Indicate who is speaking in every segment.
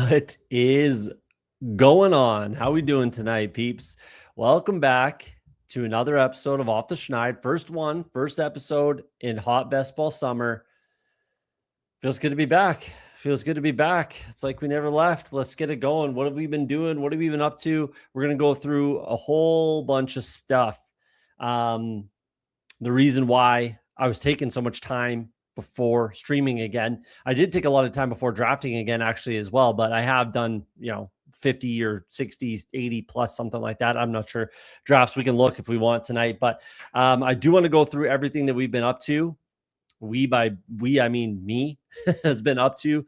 Speaker 1: What is going on? How we doing tonight, peeps? Welcome back to another episode of Off the Schneid. First episode in hot best ball summer. Feels good to be back. It's like we never left. Let's get it going. What have we been doing? What have we been up to? We're going to go through a whole bunch of stuff. The reason why I was taking so much time before streaming again. I did take a lot of time before drafting again, actually, as well, but I have done, 50 or 60, 80 plus, something like that. I'm not sure drafts. We can look if we want tonight, but I do want to go through everything that we've been up to. I mean me, has been up to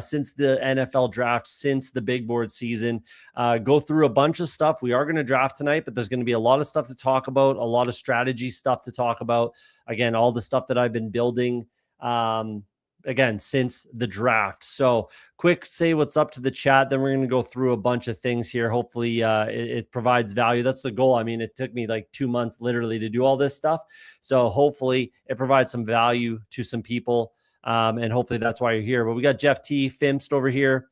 Speaker 1: since the NFL draft, since the big board season. Go through a bunch of stuff. We are going to draft tonight, but there's going to be a lot of stuff to talk about, a lot of strategy stuff to talk about. Again, all the stuff that I've been building again since the draft. So quick say what's up to the chat, then we're going to go through a bunch of things here. Hopefully it provides value. That's the goal. I mean, it took me like 2 months literally to do all this stuff, so hopefully it provides some value to some people, and hopefully that's why you're here. But we got Jeff T. Fimst over here.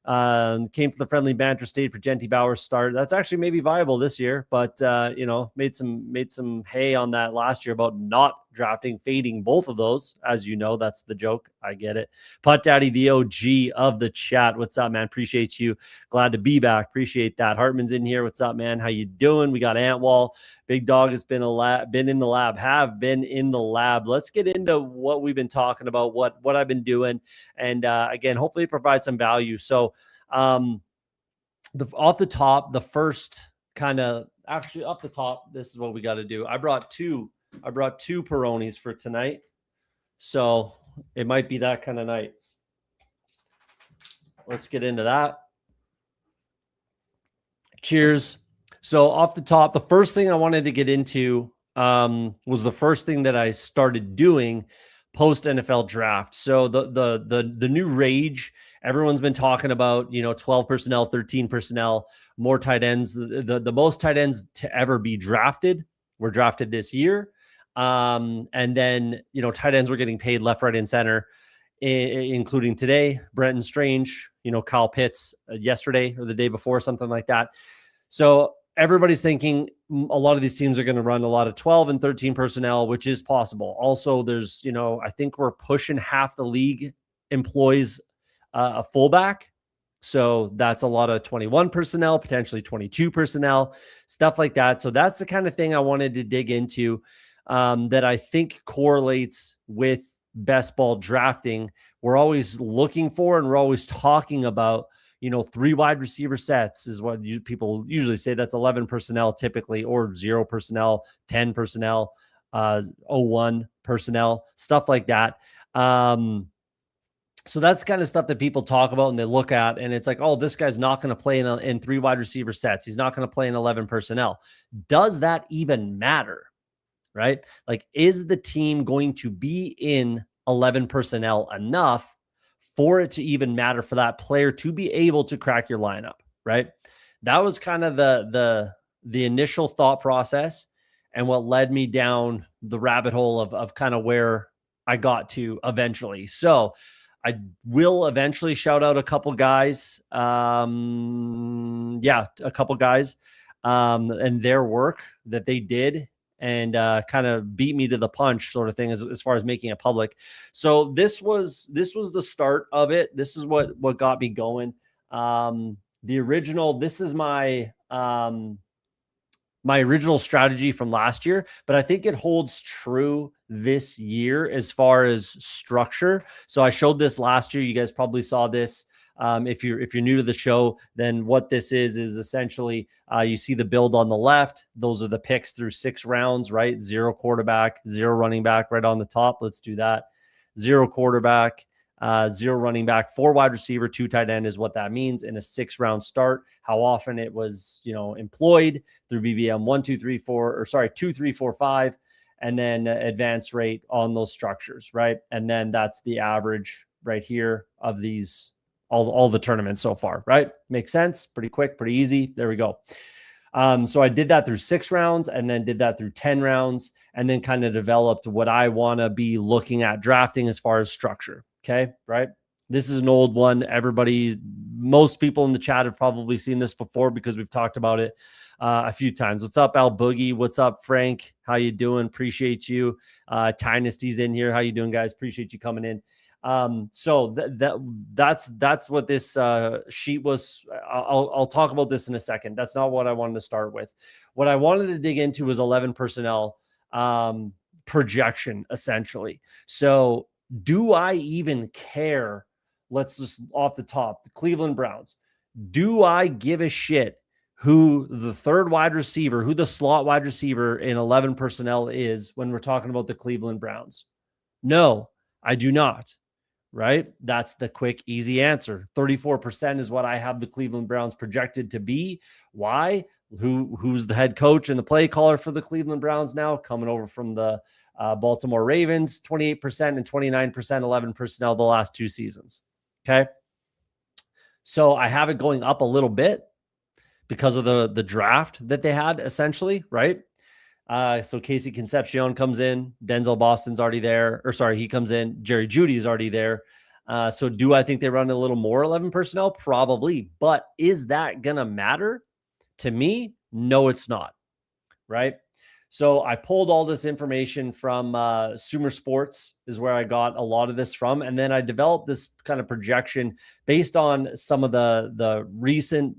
Speaker 1: Came from the friendly banter state for Genty Bauer's start. That's actually maybe viable this year, but made some hay on that last year about not drafting, fading both of those. As you know, that's the joke. I get it. Putt Daddy, the OG of the chat. What's up, man? Appreciate you. Glad to be back. Appreciate that. Hartman's in here. What's up, man? How you doing? We got Antwall. Big Dog has been in the lab. Let's get into what we've been talking about, what I've been doing, and again, hopefully provide some value. So off the top, this is what we got to do. I brought two Peronis for tonight, so it might be that kind of night. Let's get into that. Cheers. So off the top, the first thing I wanted to get into was the first thing that I started doing post NFL draft. So the new rage, everyone's been talking about, 12 personnel, 13 personnel, more tight ends. The most tight ends to ever be drafted were drafted this year. And then, tight ends were getting paid left, right, and center, including today, Brenton Strange, Kyle Pitts yesterday or the day before, something like that. So everybody's thinking a lot of these teams are going to run a lot of 12 and 13 personnel, which is possible. Also, there's, I think we're pushing half the league employs a fullback. So that's a lot of 21 personnel, potentially 22 personnel, stuff like that. So that's the kind of thing I wanted to dig into that I think correlates with best ball drafting. We're always looking for, and we're always talking about, 3 wide receiver sets is what people usually say. That's 11 personnel typically, or 0 personnel, 10 personnel, 01 personnel, stuff like that. So that's kind of stuff that people talk about and they look at, and it's like, oh, this guy's not going to play in 3 wide receiver sets. He's not going to play in 11 personnel. Does that even matter? Right? Like, is the team going to be in 11 personnel enough for it to even matter for that player to be able to crack your lineup? Right? That was kind of the initial thought process, and what led me down the rabbit hole of kind of where I got to eventually. So I will eventually shout out a couple guys. A couple guys and their work that they did, and kind of beat me to the punch, sort of thing, as far as making it public. So this was the start of it. This is what got me going. This is my original strategy from last year, but I think it holds true this year as far as structure. So I showed this last year. You guys probably saw this. If you're new to the show, then what this is essentially, you see the build on the left. Those are the picks through 6 rounds, right? 0 quarterback, 0 running back right on the top. Let's do that. 0 quarterback, 0 running back, 4 wide receiver, 2 tight end is what that means in a 6-round start. How often it was, employed through BBM 2, 3, 4, 5, and then advance rate on those structures, right? And then that's the average right here of these, all the tournaments so far, right? Makes sense. Pretty quick, pretty easy. There we go. So I did that through 6 rounds, and then did that through 10 rounds, and then kind of developed what I want to be looking at drafting as far as structure. Okay. Right. This is an old one. Most people in the chat have probably seen this before because we've talked about it a few times. What's up, Al Boogie? What's up, Frank? How you doing? Appreciate you. Tynasty's in here. How you doing, guys? Appreciate you coming in. So that's what this sheet was. I'll talk about this in a second. That's not what I wanted to start with. What I wanted to dig into was 11 personnel projection, essentially. So do I even care? Let's just off the top, the Cleveland Browns. Do I give a shit who the third wide receiver, who the slot wide receiver in 11 personnel is when we're talking about the Cleveland Browns? No, I do not. Right? That's the quick, easy answer. 34% is what I have the Cleveland Browns projected to be. Why? Who's the head coach and the play caller for the Cleveland Browns now? Coming over from the Baltimore Ravens, 28% and 29% 11 personnel the last 2 seasons. Okay. So I have it going up a little bit because of the draft that they had, essentially, right? So Casey Concepcion comes in, Denzel Boston's already there, or sorry, he comes in, Jerry Jeudy is already there. So do I think they run a little more 11 personnel? Probably, but is that going to matter to me? No, it's not, right? So I pulled all this information from Sumer Sports is where I got a lot of this from. And then I developed this kind of projection based on some of the recent,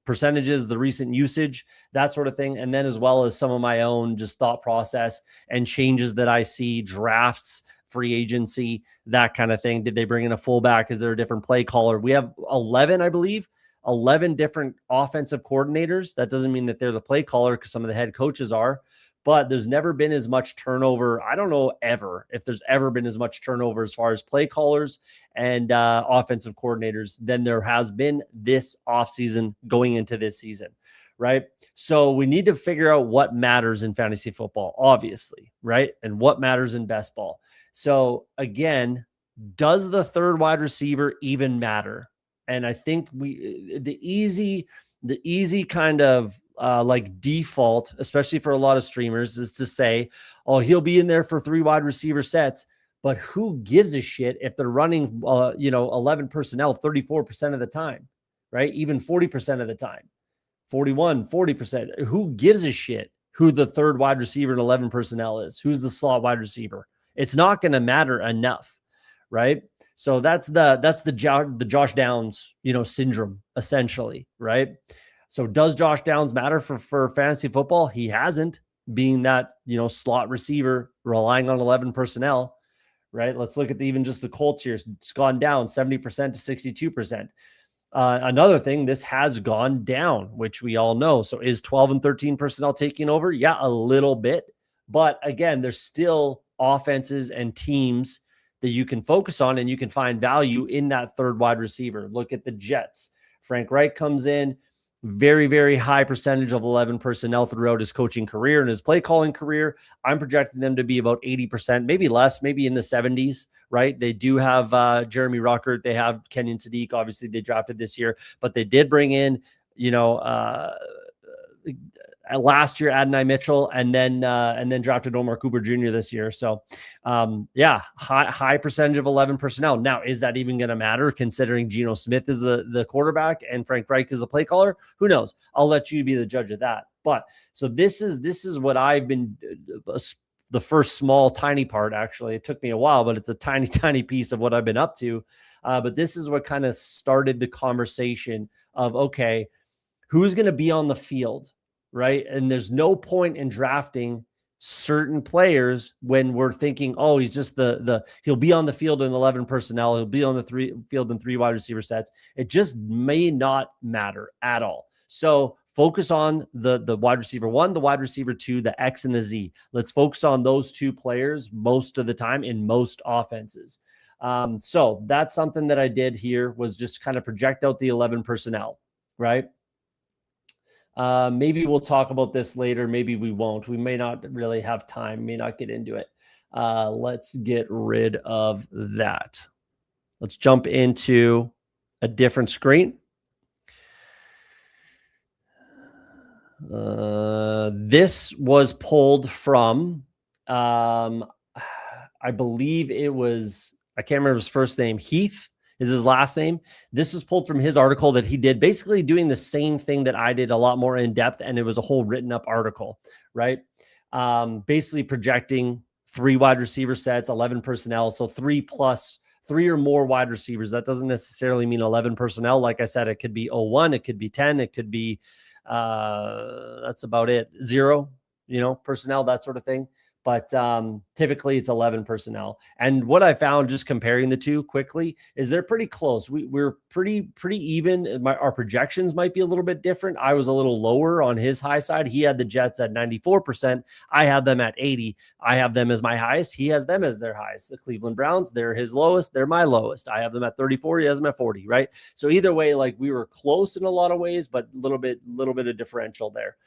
Speaker 1: percentages, the recent usage, that sort of thing. And then as well as some of my own just thought process and changes that I see, drafts, free agency, that kind of thing. Did they bring in a fullback? Is there a different play caller? We have 11, I believe, 11 different offensive coordinators. That doesn't mean that they're the play caller because some of the head coaches are, but there's never been as much turnover. I don't know if there's ever been as much turnover as far as play callers and offensive coordinators than there has been this offseason going into this season, right? So we need to figure out what matters in fantasy football, obviously, right? And what matters in best ball. So again, does the third wide receiver even matter? And I think the easy kind of like default, especially for a lot of streamers, is to say, oh, he'll be in there for 3 wide receiver sets. But who gives a shit if they're running, 11 personnel 34% of the time, right? Even 40% of the time, 40%. Who gives a shit who the third wide receiver in 11 personnel is? Who's the slot wide receiver? It's not going to matter enough, right? So that's the Josh Downs, syndrome, essentially, right? So does Josh Downs matter for fantasy football? He hasn't, being that, slot receiver relying on 11 personnel, right? Let's look at even just the Colts here. It's gone down 70% to 62%. Another thing, this has gone down, which we all know. So is 12 and 13 personnel taking over? Yeah, a little bit. But again, there's still offenses and teams that you can focus on and you can find value in that third wide receiver. Look at the Jets. Frank Reich comes in, very, very high percentage of 11 personnel throughout his coaching career and his play calling career. I'm projecting them to be about 80%, maybe less, maybe in the 70s, right? They do have Jeremy Ruckert. They have Kenyon Sadiq. Obviously, they drafted this year, but they did bring in, last year Adonai Mitchell, and then drafted Omar Cooper Jr. this year. So high percentage of 11 personnel. Now, is that even going to matter considering Geno Smith is the quarterback and Frank Reich is the play caller? Who knows? I'll let you be the judge of that. But so this is what I've been, the first small tiny part. Actually, it took me a while, but it's a tiny piece of what I've been up to. But this is what kind of started the conversation of, okay, who's going to be on the field, right? And there's no point in drafting certain players when we're thinking, oh, he's just he'll be on the field in 11 personnel. He'll be on the field in 3 wide receiver sets. It just may not matter at all. So focus on the wide receiver 1, the wide receiver 2, the X and the Z. Let's focus on those 2 players most of the time in most offenses. So that's something that I did here, was just kind of project out the 11 personnel, right? Maybe we'll talk about this later. Maybe we won't. We may not really have time, may not get into it. Let's get rid of that. Let's jump into a different screen. This was pulled from, I believe it was I can't remember his first name. Heath is his last name. This was pulled from his article that he did, basically doing the same thing that I did, a lot more in depth. And it was a whole written up article, right? Basically projecting 3 wide receiver sets, 11 personnel. So 3 or more wide receivers. That doesn't necessarily mean 11 personnel. Like I said, it could be 01, it could be 10, it could be, that's about it. 0, personnel, that sort of thing. But typically it's 11 personnel. And what I found just comparing the two quickly is they're pretty close. We're pretty even. Our projections might be a little bit different. I was a little lower on his high side. He had the Jets at 94%. I had them at 80. I have them as my highest. He has them as their highest. The Cleveland Browns, they're his lowest. They're my lowest. I have them at 34. He has them at 40, right? So either way, like we were close in a lot of ways, but a little bit of differential there.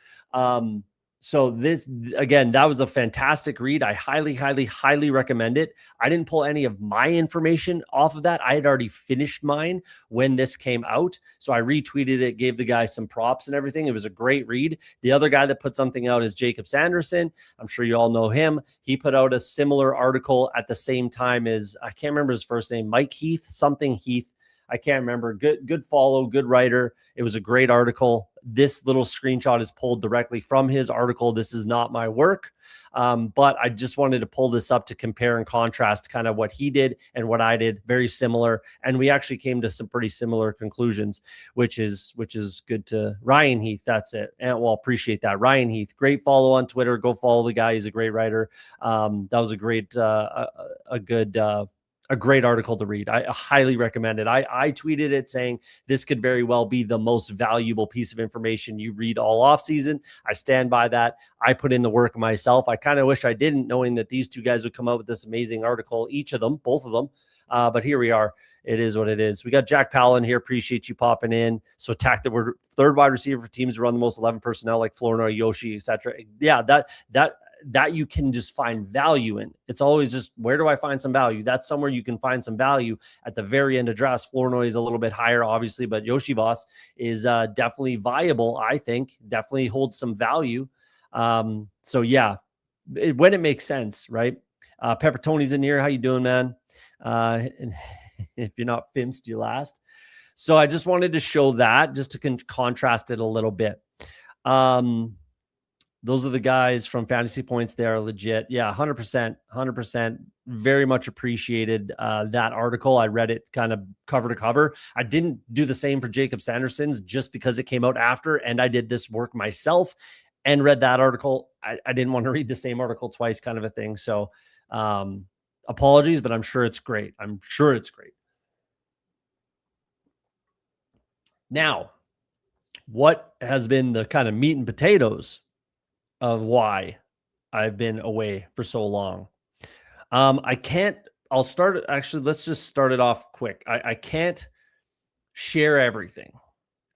Speaker 1: So this, again, that was a fantastic read. I highly recommend it. I didn't pull any of my information off of that. I had already finished mine when this came out. So I retweeted it, gave the guy some props and everything. It was a great read. The other guy that put something out is Jacob Sanderson. I'm sure you all know him. He put out a similar article at the same time as, I can't remember his first name, Mike Heath, something Heath. I can't remember. Good follow, good writer. It was a great article. This little screenshot is pulled directly from his article. This is not my work, but I just wanted to pull this up to compare and contrast kind of what he did and what I did. Very similar, and we actually came to some pretty similar conclusions, which is good. To Ryan Heath, that's it. And well, appreciate that, Ryan Heath. Great follow on Twitter. Go follow the guy. He's a great writer. That was a great, a great article to read. I highly recommend it. I tweeted it saying this could very well be the most valuable piece of information you read all off season. I stand by that. I put in the work myself. I kind of wish I didn't, knowing that these two guys would come out with this amazing article, each of them, both of them. But here we are. It is what it is. We got Jack Powell in here. Appreciate you popping in. So attack that we're third wide receiver for teams who run the most 11 personnel like Flournoy, Yoshi, etc. Yeah, that you can just find value in. It's always just, where do I find some value? That's somewhere you can find some value at the very end of drafts. Flournoy is a little bit higher, obviously, but Yoshi Voss is definitely viable. I think definitely holds some value. So yeah, when it makes sense, right? Pepper Tony's in here. How you doing, man? And if you're not Fimst, you last. So I just wanted to show that just to contrast it a little bit. Those are the guys from Fantasy Points. They are legit. Yeah, 100%. Very much appreciated that article. I read it kind of cover to cover. I didn't do the same for Jacob Sanderson's just because it came out after, and I did this work myself and read that article. I didn't want to read the same article twice, kind of a thing. So apologies, but I'm sure it's great. Now, what has been the kind of meat and potatoes of why I've been away for so long? Let's just start it off quick. I can't share everything.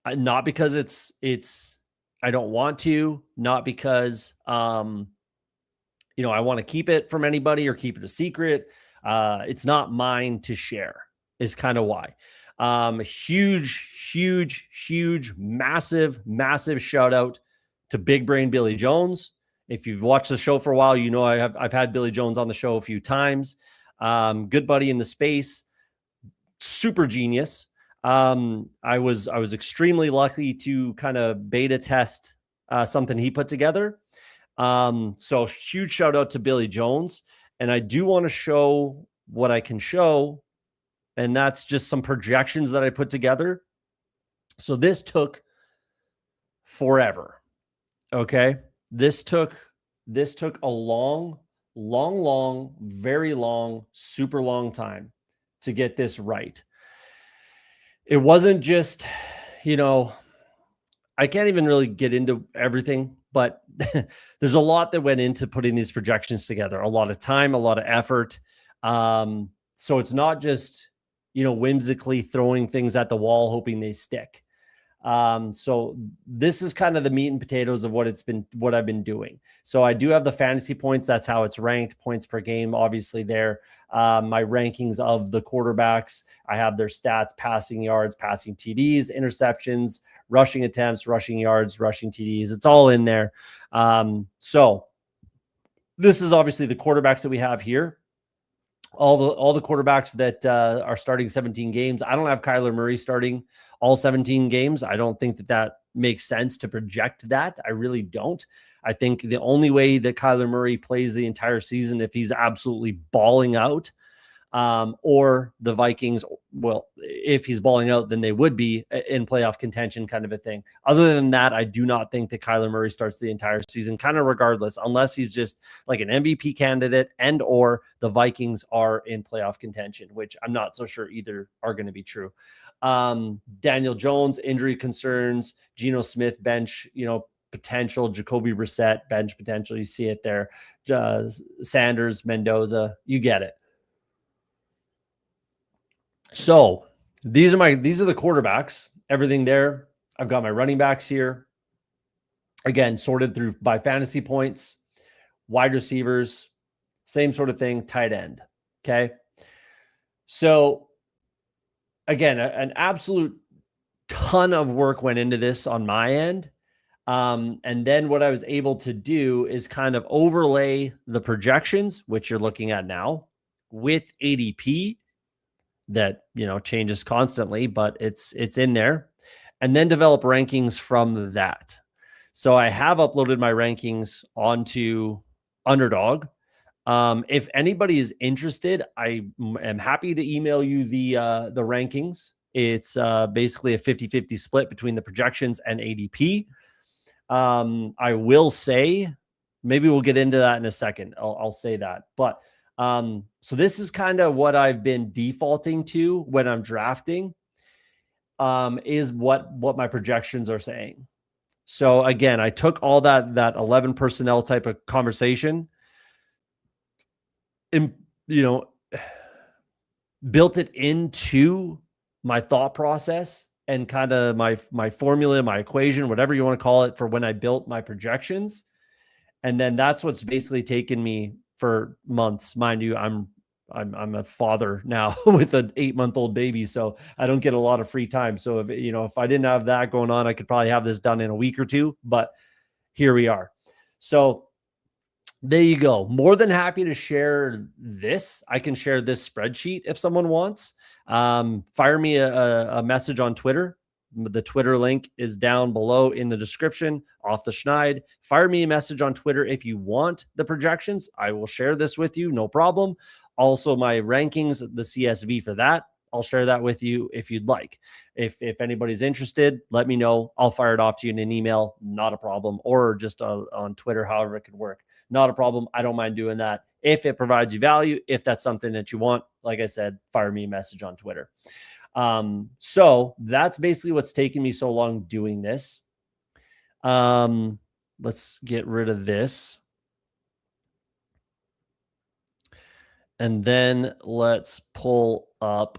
Speaker 1: Not because it's I don't want to, not because I want to keep it from anybody or keep it a secret. It's not mine to share, is kind of why. Huge, massive shout out to Big Brain Billy Jones. If you've watched the show for a while, you know I've had Billy Jones on the show a few times. Good buddy in the space, super genius. I was extremely lucky to kind of beta test something he put together. So huge shout out to Billy Jones. And I do want to show what I can show, and that's just some projections that I put together. So this took forever. Okay. This took a long, very long, super long time to get this right. It wasn't just, I can't even really get into everything, but there's a lot that went into putting these projections together. A lot of time, a lot of effort. So it's not just, whimsically throwing things at the wall, hoping they stick. So this is kind of the meat and potatoes of what I've been doing. So I do have the fantasy points. That's how it's ranked, points per game, obviously there. My rankings of the quarterbacks, I have their stats, passing yards, passing TDs, interceptions, rushing attempts, rushing yards, rushing TDs. It's all in there. So this is obviously the quarterbacks that we have here. all the quarterbacks that are starting 17 games. I don't have Kyler Murray starting all 17 games. I don't think that makes sense to project that. I really don't. I think the only way that Kyler Murray plays the entire season if he's absolutely balling out, or the Vikings, well, if he's balling out, then they would be in playoff contention, kind of a thing. Other than that, I do not think that Kyler Murray starts the entire season, kind of regardless, unless he's just like an MVP candidate and or the Vikings are in playoff contention, which I'm not so sure either are going to be true. Daniel Jones, injury concerns, Geno Smith, bench, potential, Jacoby Brissett, bench potential. You see it there. Sanders, Mendoza, you get it. So these are the quarterbacks, everything there. I've got my running backs here. Again, sorted through by fantasy points, wide receivers, same sort of thing, tight end. Okay. So again, an absolute ton of work went into this on my end. And then what I was able to do is kind of overlay the projections, which you're looking at now, with ADP that, changes constantly, but it's in there, and then develop rankings from that. So I have uploaded my rankings onto Underdog. If anybody is interested, I am happy to email you the rankings. It's basically a 50-50 split between the projections and ADP. I will say, maybe we'll get into that in a second. I'll say that, but so this is kind of what I've been defaulting to when I'm drafting, is what my projections are saying. So again, I took all that 11 personnel type of conversation and, built it into my thought process and kind of my formula, my equation, whatever you want to call it, for when I built my projections. And then that's what's basically taken me for months. Mind you, I'm a father now with an 8-month-old baby, so I don't get a lot of free time. So if I didn't have that going on, I could probably have this done in a week or two, but here we are. So there you go. More than happy to share this. I can share this spreadsheet if someone wants. Fire me a message on Twitter. The Twitter link is down below in the description. Off the Schneid. Fire me a message on Twitter if you want the projections. I will share this with you, no problem. Also, my rankings, the CSV for that, I'll share that with you if you'd like. If anybody's interested, let me know. I'll fire it off to you in an email, not a problem, or just on Twitter, however it could work. Not a problem. I don't mind doing that if it provides you value. If that's something that you want, like I said, fire me a message on Twitter. So that's basically what's taken me so long doing this. Let's get rid of this. And then let's pull up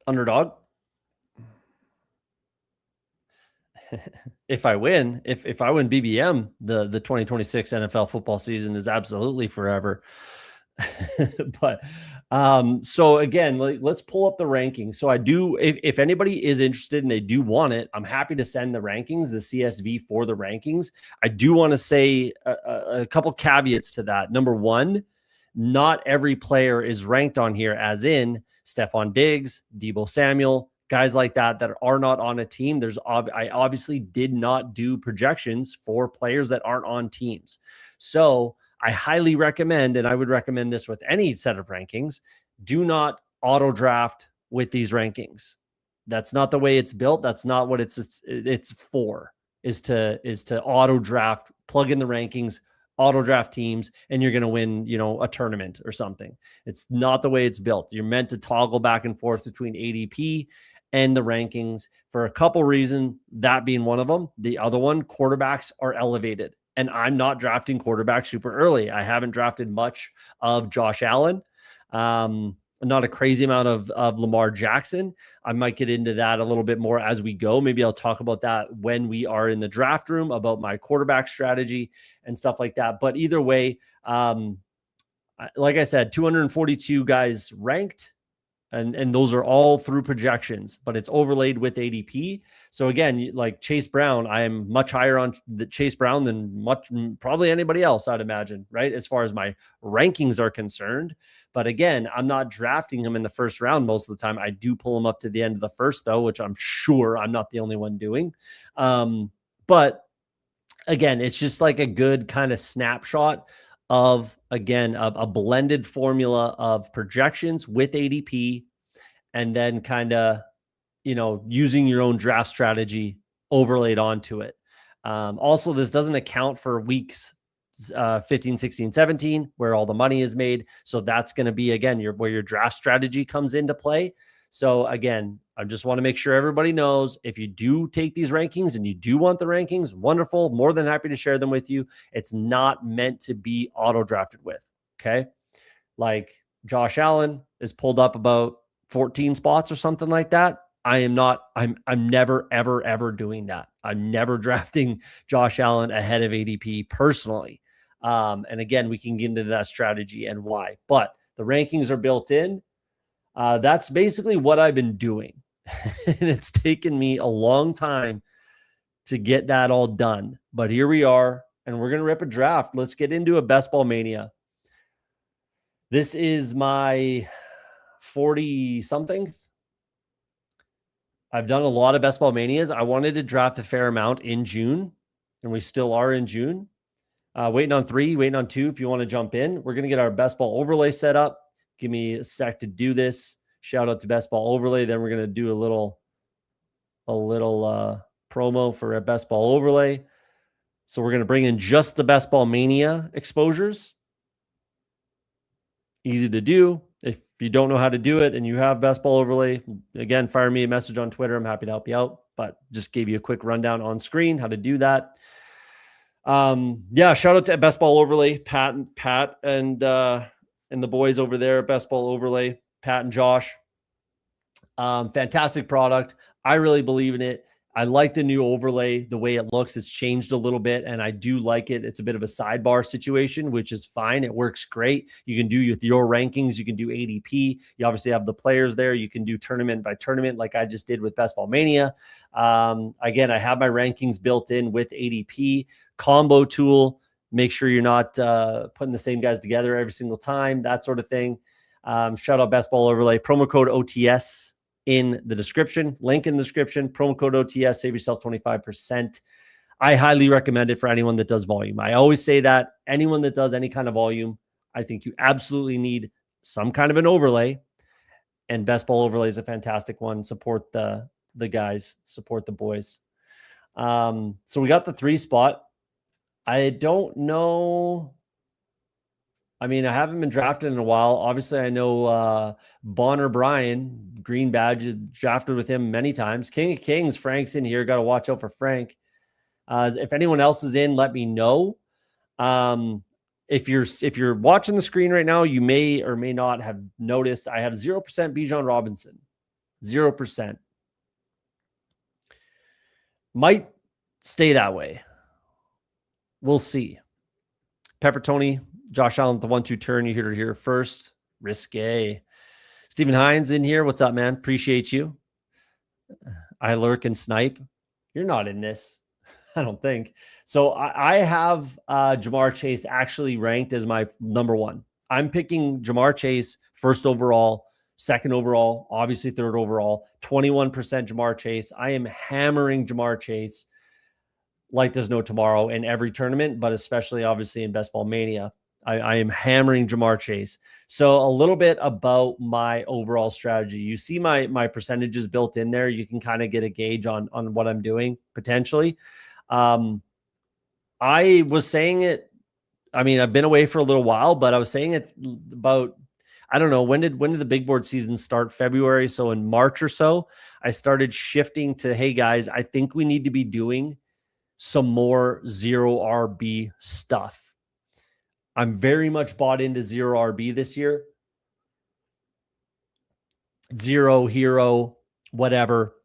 Speaker 1: Underdog. If I win BBM, the 2026 NFL football season is absolutely forever. But so again, let's pull up the rankings. So I do, if anybody is interested and they do want it, I'm happy to send the rankings, the CSV for the rankings. I do want to say a couple caveats to that. Number one, not every player is ranked on here, as in Stephon Diggs, Deebo Samuel, guys like that are not on a team. I obviously did not do projections for players that aren't on teams. So I highly recommend, and I would recommend this with any set of rankings, do not auto draft with these rankings. That's not the way it's built. That's not what it's for, is to auto draft, plug in the rankings, auto draft teams, and you're going to win, a tournament or something. It's not the way it's built. You're meant to toggle back and forth between ADP and the rankings for a couple reasons, that being one of them. The other one, quarterbacks are elevated, and I'm not drafting quarterbacks super early. I haven't drafted much of Josh Allen, not a crazy amount of Lamar Jackson. I might get into that a little bit more as we go. Maybe I'll talk about that when we are in the draft room, about my quarterback strategy and stuff like that. But either way, like I said, 242 guys ranked. And those are all through projections, but it's overlaid with ADP. So again, like Chase Brown, I am much higher on the Chase Brown than probably anybody else, I'd imagine, right? As far as my rankings are concerned. But again, I'm not drafting him in the first round most of the time. I do pull him up to the end of the first, though, which I'm sure I'm not the only one doing. But again, it's just like a good kind of snapshot of, again, a blended formula of projections with ADP, and then kind of, using your own draft strategy overlaid onto it. Also, this doesn't account for weeks 15, 16, 17, where all the money is made. So that's going to be, again, where your draft strategy comes into play. So again, I just want to make sure everybody knows, if you do take these rankings and you do want the rankings, wonderful. More than happy to share them with you. It's not meant to be auto drafted with. Okay. Like Josh Allen is pulled up about 14 spots or something like that. I'm never, ever, ever doing that. I'm never drafting Josh Allen ahead of ADP personally. And again, we can get into that strategy and why, but the rankings are built in. That's basically what I've been doing. And it's taken me a long time to get that all done. But here we are, and we're going to rip a draft. Let's get into a Best Ball Mania. This is my 40-something. I've done a lot of Best Ball Manias. I wanted to draft a fair amount in June, and we still are in June. Waiting on 3, waiting on 2 if you want to jump in. We're going to get our Best Ball overlay set up. Give me a sec to do this. Shout out to Best Ball overlay. Then we're going to do a little promo for a Best Ball overlay. So we're going to bring in just the Best Ball Mania exposures. Easy to do. If you don't know how to do it and you have Best Ball overlay, again, fire me a message on Twitter. I'm happy to help you out, but just gave you a quick rundown on screen how to do that. Shout out to Best Ball overlay, Pat and the boys over there, Best Ball overlay, Pat and Josh. Fantastic product. I really believe in it. I like the new overlay, the way it looks. It's changed a little bit, and I do like it. It's a bit of a sidebar situation, which is fine. It works great. You can do with your rankings. You can do ADP. You obviously have the players there. You can do tournament by tournament like I just did with Best Ball Mania. Again, I have my rankings built in with ADP. Combo tool. Make sure you're not putting the same guys together every single time, that sort of thing. Shout out Best Ball overlay. Promo code OTS in the description, link in the description, promo code OTS, save yourself 25%. I highly recommend it for anyone that does volume. I always say that anyone that does any kind of volume, I think you absolutely need some kind of an overlay, and Best Ball overlay is a fantastic one. Support the guys, support the boys. So we got the 3 spot. I don't know. I mean, I haven't been drafted in a while. Obviously, I know Bonner Brian, green badge, is drafted with him many times. King of Kings, Frank's in here. Got to watch out for Frank. If anyone else is in, let me know. If you're watching the screen right now, you may or may not have noticed I have 0% Bijan Robinson. 0%. Might stay that way. We'll see. Pepper Tony, Josh Allen, the 1-2 turn. You hear it here first. Risque. Stephen Hines in here. What's up, man? Appreciate you. I lurk and snipe. You're not in this. I don't think. So I have Jamar Chase actually ranked as my number 1. I'm picking Jamar Chase first overall, second overall, obviously third overall, 21% Jamar Chase. I am hammering Jamar Chase like there's no tomorrow in every tournament, but especially obviously in Best Ball Mania. I am hammering Jamar Chase. So a little bit about my overall strategy. You see my percentages built in there. You can kind of get a gauge on what I'm doing potentially. I was saying it. I mean, I've been away for a little while, but I was saying it about, I don't know, when did the big board season start? February. So in March or so, I started shifting to, hey guys, I think we need to be doing some more zero RB stuff. I'm very much bought into zero RB this year. Zero, hero, whatever.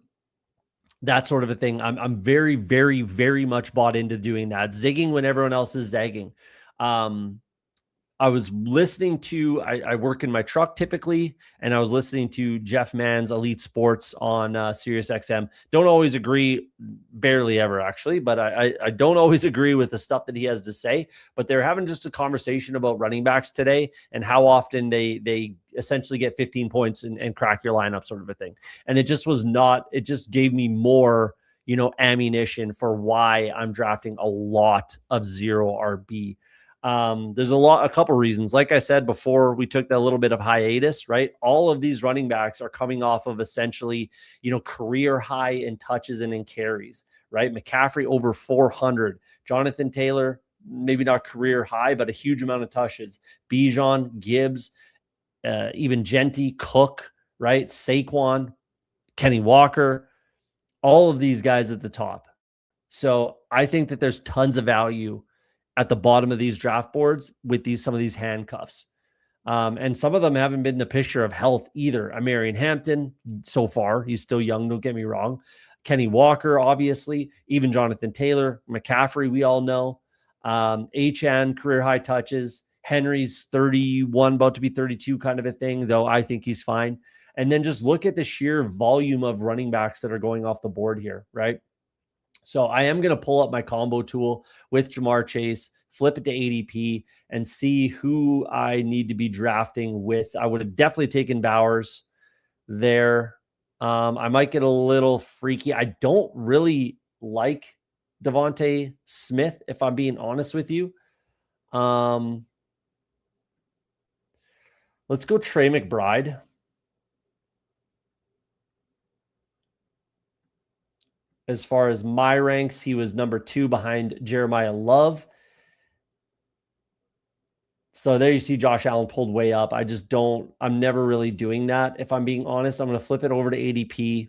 Speaker 1: That sort of a thing. I'm very, very, very much bought into doing that. Zigging when everyone else is zagging. I was listening to, I work in my truck typically, and I was listening to Jeff Mann's Elite Sports on Sirius XM. Don't always agree, barely ever actually, but I don't always agree with the stuff that he has to say. But they're having just a conversation about running backs today and how often they essentially get 15 points and crack your lineup, sort of a thing. And it just was not, it just gave me more, ammunition for why I'm drafting a lot of zero RB. There's a couple reasons. Like I said before, we took that little bit of hiatus, right? All of these running backs are coming off of essentially, career high in touches and in carries, right? McCaffrey over 400, Jonathan Taylor, maybe not career high, but a huge amount of touches. Bijan, Gibbs, even Genty, Cook, right? Saquon, Kenny Walker, all of these guys at the top. So I think that there's tons of value at the bottom of these draft boards with some of these handcuffs. And some of them haven't been the picture of health either. Marion Hampton, so far, he's still young, don't get me wrong. Kenny Walker, obviously, even Jonathan Taylor, McCaffrey, we all know. HN, career high touches. Henry's 31, about to be 32 kind of a thing, though I think he's fine. And then just look at the sheer volume of running backs that are going off the board here, right? So I am going to pull up my combo tool with Jamar Chase, flip it to ADP, and see who I need to be drafting with. I would have definitely taken Bowers there. I might get a little freaky. I don't really like Devontae Smith, if I'm being honest with you. Let's go Trey McBride. As far as my ranks, he was number 2 behind Jeremiah Love. So there you see Josh Allen pulled way up. I'm never really doing that. If I'm being honest, I'm going to flip it over to ADP.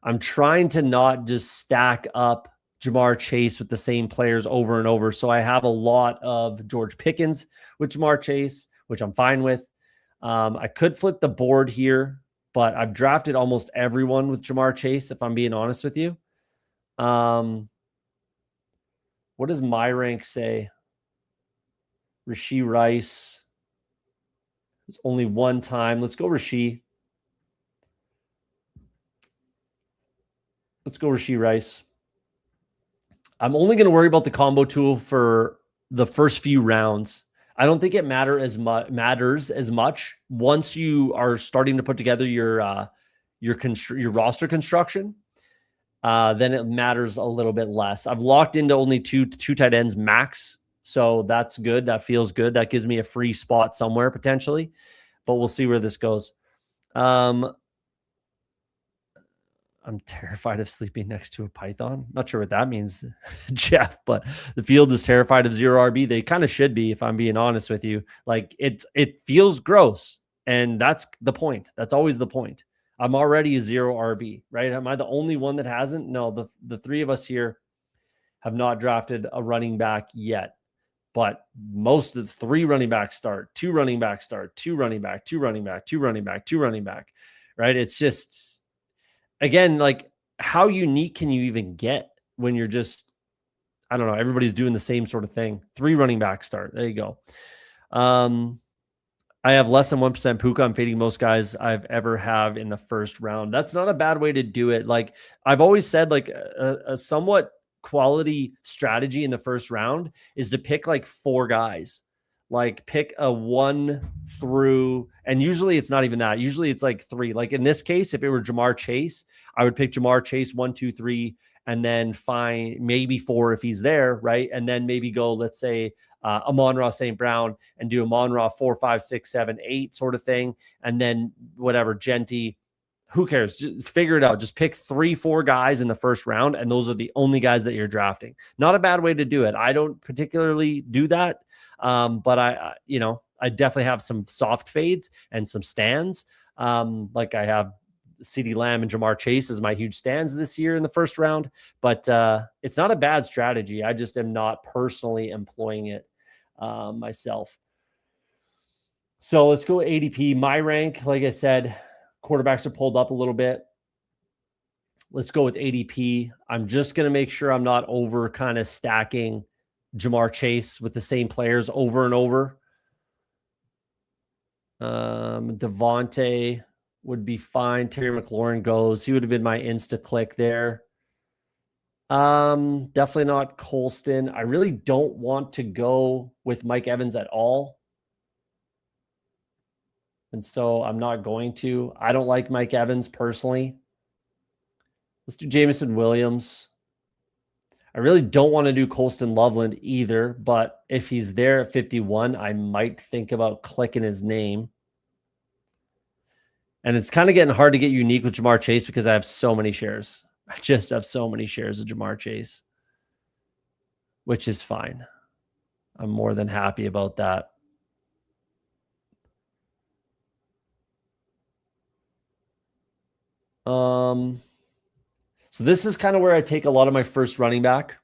Speaker 1: I'm trying to not just stack up Jamar Chase with the same players over and over. So I have a lot of George Pickens with Jamar Chase, which I'm fine with. I could flip the board here, but I've drafted almost everyone with Jamar Chase, if I'm being honest with you. What does my rank say? Rashee Rice. It's only one time. Let's go Rashee. Let's go Rashee Rice. I'm only going to worry about the combo tool for the first few rounds. I don't think it matters as much once you are starting to put together your roster construction. Then it matters a little bit less. I've locked into only two tight ends max, so that's good. That feels good. That gives me a free spot somewhere potentially, but we'll see where this goes. I'm terrified of sleeping next to a python. Not sure what that means, Jeff, but the field is terrified of zero RB. They kind of should be, if I'm being honest with you. Like it feels gross, and that's the point. That's always the point. I'm already a zero RB, right? Am I the only one that hasn't? No, the three of us here have not drafted a running back yet. But most of the 3 running backs start, 2 running backs start, 2 running back, 2 running back, 2 running back, 2 running back, right? It's just, again, like how unique can you even get when you're just, I don't know, everybody's doing the same sort of thing. 3 running back start. There you go. I have less than 1% Puka. I'm fading most guys I've ever have in the first round. That's not a bad way to do it. Like I've always said, like a somewhat quality strategy in the first round is to pick like 4 guys. Like pick a 1 through, and usually it's not even that. Usually it's like 3. Like in this case, if it were Jamar Chase, I would pick Jamar Chase 1, 2, 3, and then find maybe 4 if he's there, right? And then maybe go, let's say, Amon-Ra St. Brown and do Amon-Ra 4, 5, 6, 7, 8 sort of thing. And then whatever, Genty, who cares? Just figure it out. Just pick 3, 4 guys in the first round, and those are the only guys that you're drafting. Not a bad way to do it. I don't particularly do that. But I definitely have some soft fades and some stands. Like I have CeeDee Lamb and Jamar Chase as my huge stands this year in the first round, but it's not a bad strategy. I just am not personally employing it myself. So let's go ADP. My rank, like I said, quarterbacks are pulled up a little bit. Let's go with ADP. I'm just going to make sure I'm not over kind of stacking Jamar Chase with the same players over and over. Devontae would be fine. Terry McLaurin goes. He would have been my insta click there. Definitely not Colston. I really don't want to go with Mike Evans at all. And so I'm not going to. I don't like Mike Evans personally. Let's do Jameson Williams. I really don't want to do Colston Loveland either, but if he's there at 51, I might think about clicking his name. And it's kind of getting hard to get unique with Jamar Chase because I have so many shares. I just have so many shares of Jamar Chase, which is fine. I'm more than happy about that. So this is kind of where I take a lot of my first running back.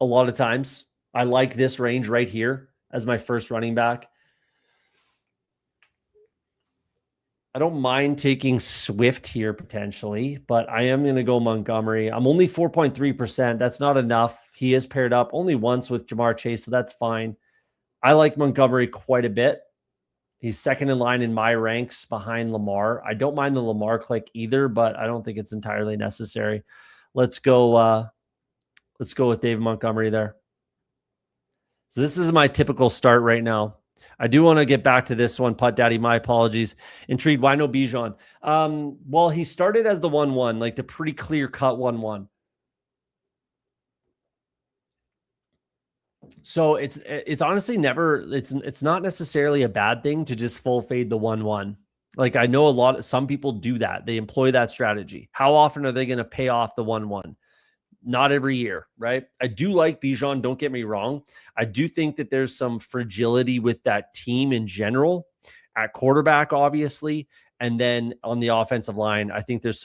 Speaker 1: A lot of times I like this range right here as my first running back. I don't mind taking Swift here potentially, but I am going to go Montgomery. I'm only 4.3%. That's not enough. He is paired up only once with Jamar Chase, so that's fine. I like Montgomery quite a bit. He's second in line in my ranks behind Lamar. I don't mind the Lamar click either, but I don't think it's entirely necessary. Let's go with David Montgomery there. So this is my typical start right now. I do want to get back to this one, Putt Daddy. My apologies. Intrigued. Why no Bijan? Well, he started as the 1-1, like the pretty clear cut 1-1. So it's honestly never, it's not necessarily a bad thing to just full fade the 1-1. Like I know some people do that. They employ that strategy. How often are they going to pay off the 1-1? Not every year, right? I do like Bijan. Don't get me wrong. I do think that there's some fragility with that team in general at quarterback, obviously. And then on the offensive line, I think there's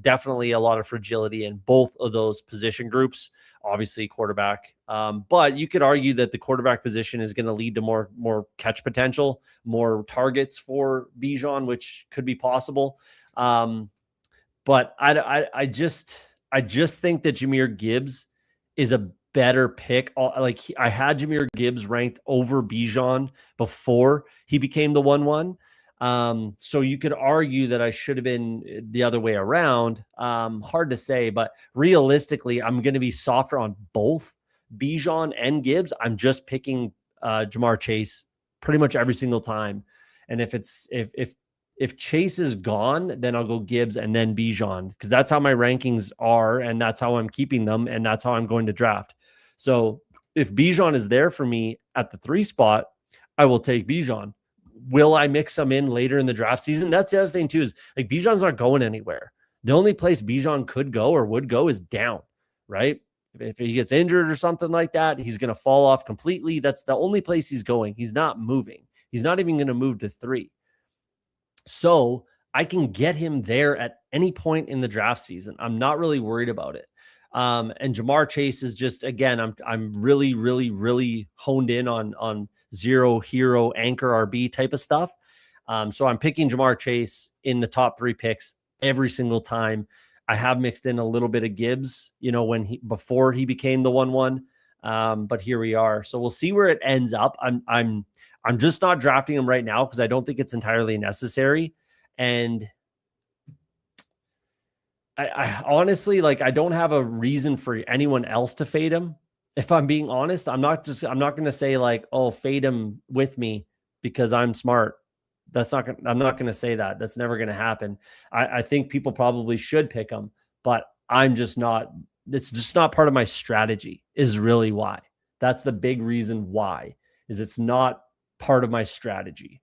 Speaker 1: definitely a lot of fragility in both of those position groups, obviously quarterback. But you could argue that the quarterback position is going to lead to more catch potential, more targets for Bijan, which could be possible. But I just think that Jahmyr Gibbs is a better pick. I had Jahmyr Gibbs ranked over Bijan before he became the 1-1. So you could argue that I should have been the other way around. Hard to say, but realistically, I'm going to be softer on both Bijan and Gibbs. I'm just picking Jamar Chase pretty much every single time. And if Chase is gone, then I'll go Gibbs and then Bijan because that's how my rankings are and that's how I'm keeping them and that's how I'm going to draft. So if Bijan is there for me at the 3 spot, I will take Bijan. Will I mix them in later in the draft season? That's the other thing too, is like Bijan's not going anywhere. The only place Bijan could go or would go is down, right? If he gets injured or something like that, he's going to fall off completely. That's the only place he's going. He's not moving. He's not even going to move to 3. So I can get him there at any point in the draft season. I'm not really worried about it. And Jamar Chase is just, again, I'm really, really, really honed in on zero hero anchor RB type of stuff. So I'm picking Jamar Chase in the top 3 picks every single time. I have mixed in a little bit of Gibbs, before he became the 1-1. But here we are. So we'll see where it ends up. I'm just not drafting him right now because I don't think it's entirely necessary. And I honestly, I don't have a reason for anyone else to fade him. If I'm being honest, I'm not going to say fade him with me because I'm smart. I'm not going to say that. That's never going to happen. I think people probably should pick him, but I'm just not, it's just not part of my strategy is really why. That's the big reason why is it's not part of my strategy.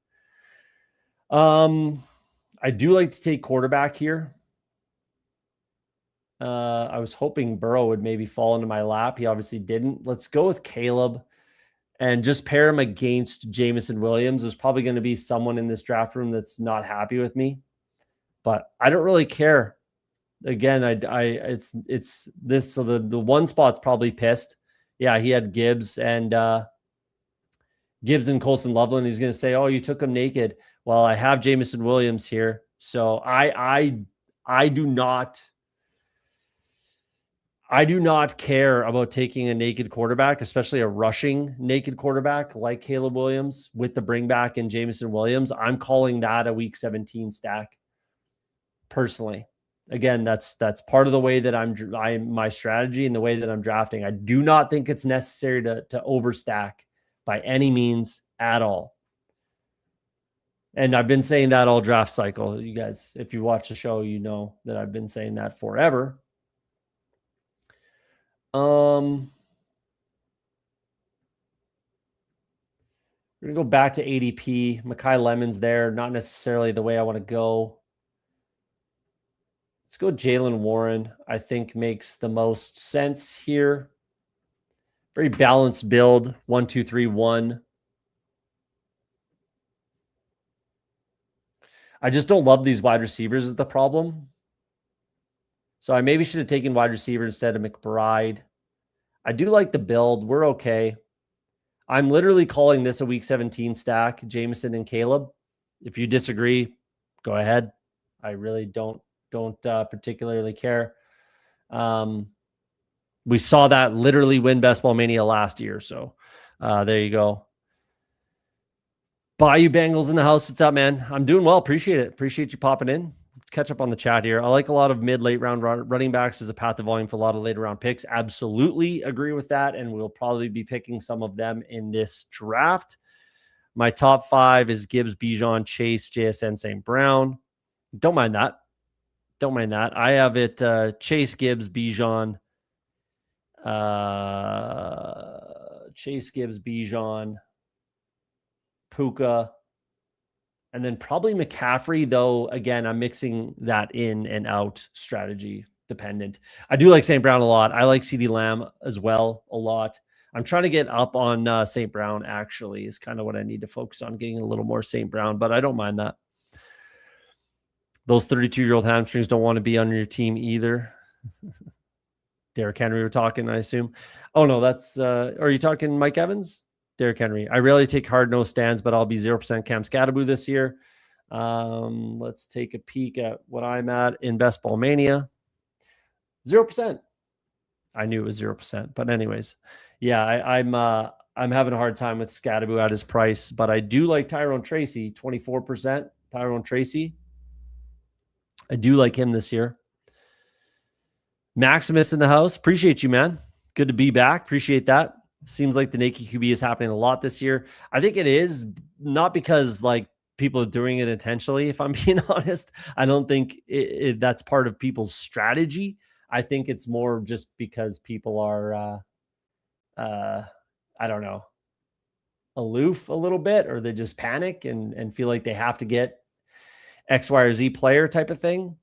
Speaker 1: I do like to take quarterback here. I was hoping Burrow would maybe fall into my lap. He obviously didn't. Let's go with Caleb and just pair him against Jameson Williams. There's probably going to be someone in this draft room that's not happy with me, but I don't really care. Again, it's this. So the 1 spot's probably pissed. Yeah, he had Gibbs and Colston Loveland. He's going to say, "Oh, you took him naked." Well, I have Jameson Williams here, so I do not. I do not care about taking a naked quarterback, especially a rushing naked quarterback like Caleb Williams with the bring back in Jameson Williams. I'm calling that a week 17 stack personally. Again, that's part of the way that I'm my strategy and the way that I'm drafting. I do not think it's necessary to overstack by any means at all. And I've been saying that all draft cycle. You guys, if you watch the show, you know that I've been saying that forever. We're going to go back to ADP. Mekhi Lemon's there. Not necessarily the way I want to go. Let's go Jalen Warren. I think makes the most sense here. Very balanced build. 1, 2, 3, 1. I just don't love these wide receivers is the problem. So I maybe should have taken wide receiver instead of McBride. I do like the build. We're okay. I'm literally calling this a week 17 stack, Jameson and Caleb. If you disagree, go ahead. I really don't particularly care. We saw that literally win Best Ball Mania last year. So there you go. Bayou Bengals in the house. What's up, man? I'm doing well. Appreciate it. Appreciate you popping in. Catch up on the chat here. I like a lot of mid-late round running backs as a path to volume for a lot of later round picks. Absolutely agree with that. And we'll probably be picking some of them in this draft. My top 5 is Gibbs, Bijan, Chase, JSN, St. Brown. Don't mind that. Don't mind that. I have it Chase, Gibbs, Bijan, Puka, and then probably McCaffrey, though, again, I'm mixing that in and out strategy dependent. I do like St. Brown a lot. I like CeeDee Lamb as well a lot. I'm trying to get up on St. Brown, actually, is kind of what I need to focus on, getting a little more St. Brown, but I don't mind that. Those 32-year-old hamstrings don't want to be on your team either. Derrick Henry, we're talking, I assume. Oh, no, that's are you talking Mike Evans? Derrick Henry. I rarely take hard-nosed stands, but I'll be 0% Cam Scatteraboo this year. Let's take a peek at what I'm at in Best Ball Mania. 0%. I knew it was 0%, but anyways, yeah, I'm having a hard time with Scatteraboo at his price, but I do like Tyrone Tracy, 24%. Tyrone Tracy. I do like him this year. Maximus in the house. Appreciate you, man. Good to be back. Appreciate that. Seems like the naked QB is happening a lot this year. I think it is not because like people are doing it intentionally. If I'm being honest, I don't think that's part of people's strategy. I think it's more just because people are, I don't know, aloof a little bit, or they just panic and feel like they have to get X, Y, or Z player type of thing.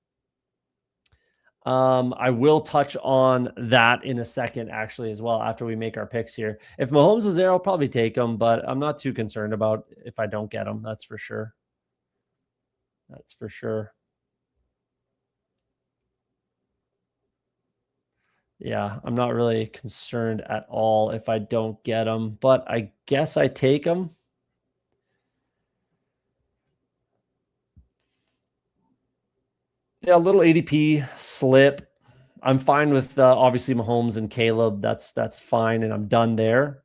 Speaker 1: I will touch on that in a second, actually, as well, after we make our picks here. If Mahomes is there, I'll probably take him, but I'm not too concerned about if I don't get him. That's for sure. That's for sure. Yeah, I'm not really concerned at all if I don't get him, but I guess I take him. Yeah, a little ADP slip. I'm fine with obviously Mahomes and Caleb. That's fine, and I'm done there.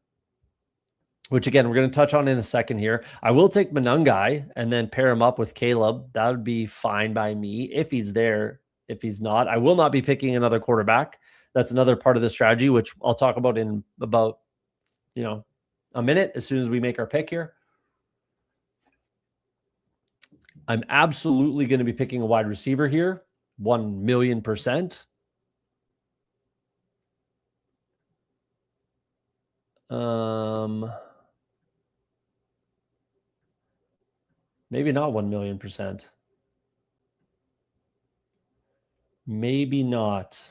Speaker 1: Which again, we're going to touch on in a second here. I will take Manungai and then pair him up with Caleb. That would be fine by me if he's there. If he's not, I will not be picking another quarterback. That's another part of the strategy, which I'll talk about in about a minute as soon as we make our pick here. I'm absolutely going to be picking a wide receiver here, 1,000,000%. Maybe not 1,000,000%. Maybe not.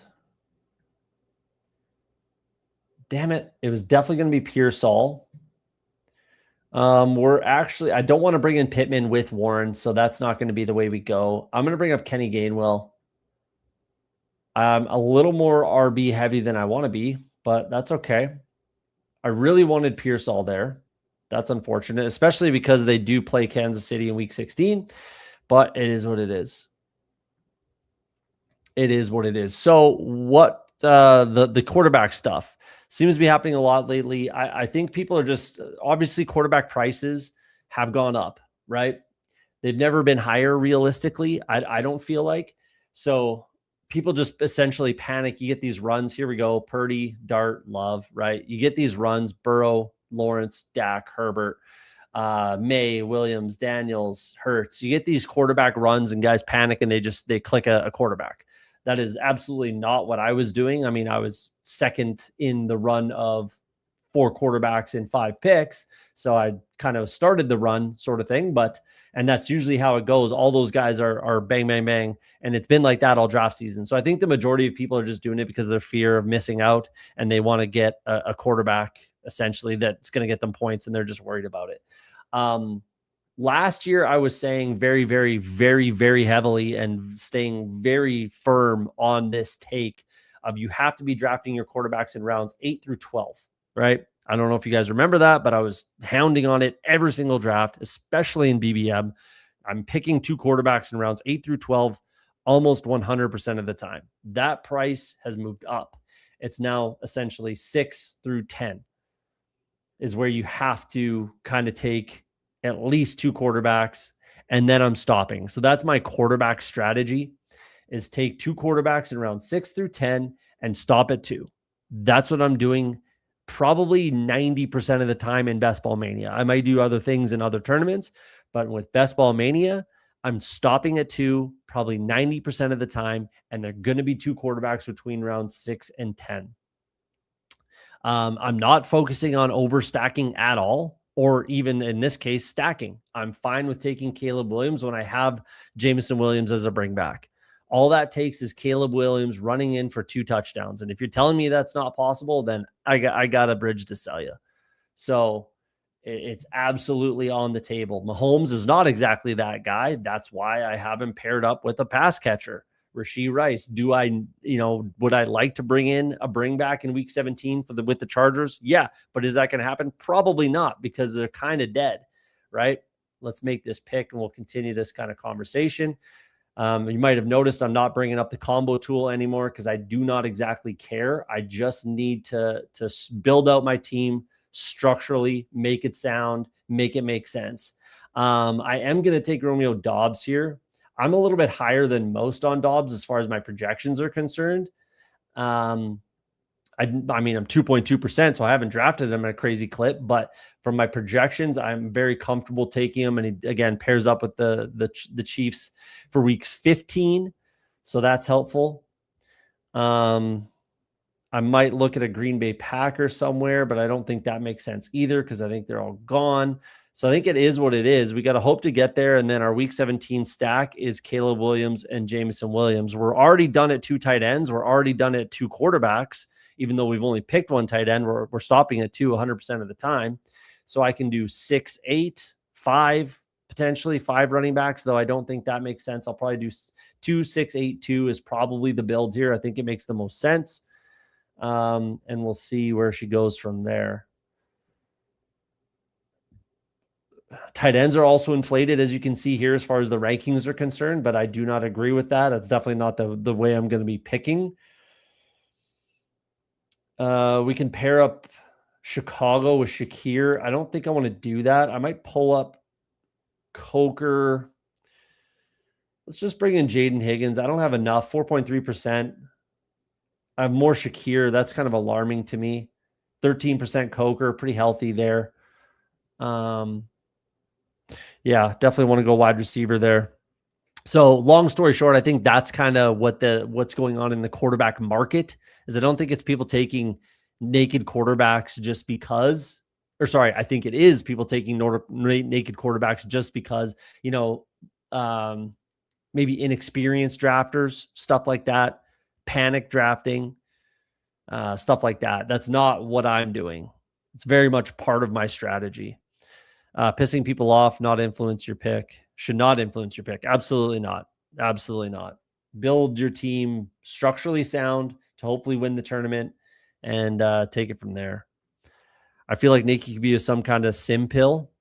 Speaker 1: Damn it. It was definitely going to be Pearsall. I don't want to bring in Pittman with Warren, so that's not going to be the way we go. I'm going to bring up Kenny Gainwell. I'm a little more RB heavy than I want to be, but that's okay. I really wanted Pearsall there. That's unfortunate, especially because they do play Kansas City in week 16, but it is what it is. It is what it is. So what the quarterback stuff seems to be happening a lot lately. I think people are just obviously quarterback prices have gone up, right? They've never been higher realistically. I don't feel like. So people just essentially panic. You get these runs. Here we go. Purdy, Dart, Love, right? You get these runs. Burrow, Lawrence, Dak, Herbert, May, Williams, Daniels, Hurts. You get these quarterback runs and guys panic and they click a quarterback. That is absolutely not what I was doing. I mean, I was second in the run of 4 quarterbacks in 5 picks. So I kind of started the run sort of thing, and that's usually how it goes. All those guys are bang, bang, bang. And it's been like that all draft season. So I think the majority of people are just doing it because of their fear of missing out and they want to get a quarterback essentially that's going to get them points and they're just worried about it. Last year I was saying very, very, very, very heavily and staying very firm on this take of you have to be drafting your quarterbacks in rounds 8 through 12, right? I don't know if you guys remember that, but I was hounding on it every single draft, especially in BBM. I'm picking 2 quarterbacks in rounds 8 through 12 almost 100% of the time. That price has moved up. It's now essentially 6 through 10 is where you have to kind of take at least 2 quarterbacks, and then I'm stopping. So that's my quarterback strategy, is take 2 quarterbacks in round 6 through 10 and stop at 2. That's what I'm doing probably 90% of the time in Best Ball Mania. I might do other things in other tournaments, but with Best Ball Mania, I'm stopping at 2 probably 90% of the time, and they're going to be 2 quarterbacks between rounds 6 and 10. I'm not focusing on overstacking at all, or even in this case, stacking. I'm fine with taking Caleb Williams when I have Jameson Williams as a bring back. All that takes is Caleb Williams running in for 2 touchdowns. And if you're telling me that's not possible, then I got a bridge to sell you. So it's absolutely on the table. Mahomes is not exactly that guy. That's why I have him paired up with a pass catcher, Rashee Rice. Do I, would I like to bring in a bring back in week 17 with the Chargers? Yeah. But is that going to happen? Probably not, because they're kind of dead, right? Let's make this pick and we'll continue this kind of conversation. You might have noticed I'm not bringing up the combo tool anymore because I do not exactly care. I just need to build out my team structurally, make it sound, make it make sense. I am going to take Romeo Doubs here. I'm a little bit higher than most on Doubs as far as my projections are concerned. I mean, I'm 2.2%, so I haven't drafted him at a crazy clip, but from my projections, I'm very comfortable taking him. And he, again, pairs up with the Chiefs for week 15. So that's helpful. I might look at a Green Bay Packer somewhere, but I don't think that makes sense either because I think they're all gone. So I think it is what it is. We got to hope to get there. And then our week 17 stack is Caleb Williams and Jameson Williams. We're already done at 2 tight ends. We're already done at 2 quarterbacks. Even though we've only picked 1 tight end, we're stopping at 2 100% of the time. So I can do 6, 8, 5, potentially 5 running backs, though I don't think that makes sense. I'll probably do 2, 6, 8, 2 is probably the build here. I think it makes the most sense. And we'll see where she goes from there. Tight ends are also inflated, as you can see here, as far as the rankings are concerned, but I do not agree with that. That's definitely not the way I'm going to be picking. We can pair up Chicago with Shakir. I don't think I want to do that. I might pull up Coker. Let's just bring in Jaden Higgins. I don't have enough. 4.3%. I have more Shakir. That's kind of alarming to me. 13% Coker, pretty healthy there. Yeah, definitely want to go wide receiver there. So long story short, I think that's kind of what's going on in the quarterback market. Is I don't think it's people taking naked quarterbacks just because, or sorry, I think it is people taking naked quarterbacks just because, maybe inexperienced drafters, stuff like that, panic drafting, stuff like that. That's not what I'm doing. It's very much part of my strategy. Pissing people off, not influence your pick. Should not influence your pick. Absolutely not. Absolutely not. Build your team structurally sound to hopefully win the tournament and take it from there. I feel like Nikki could be some kind of sim pill.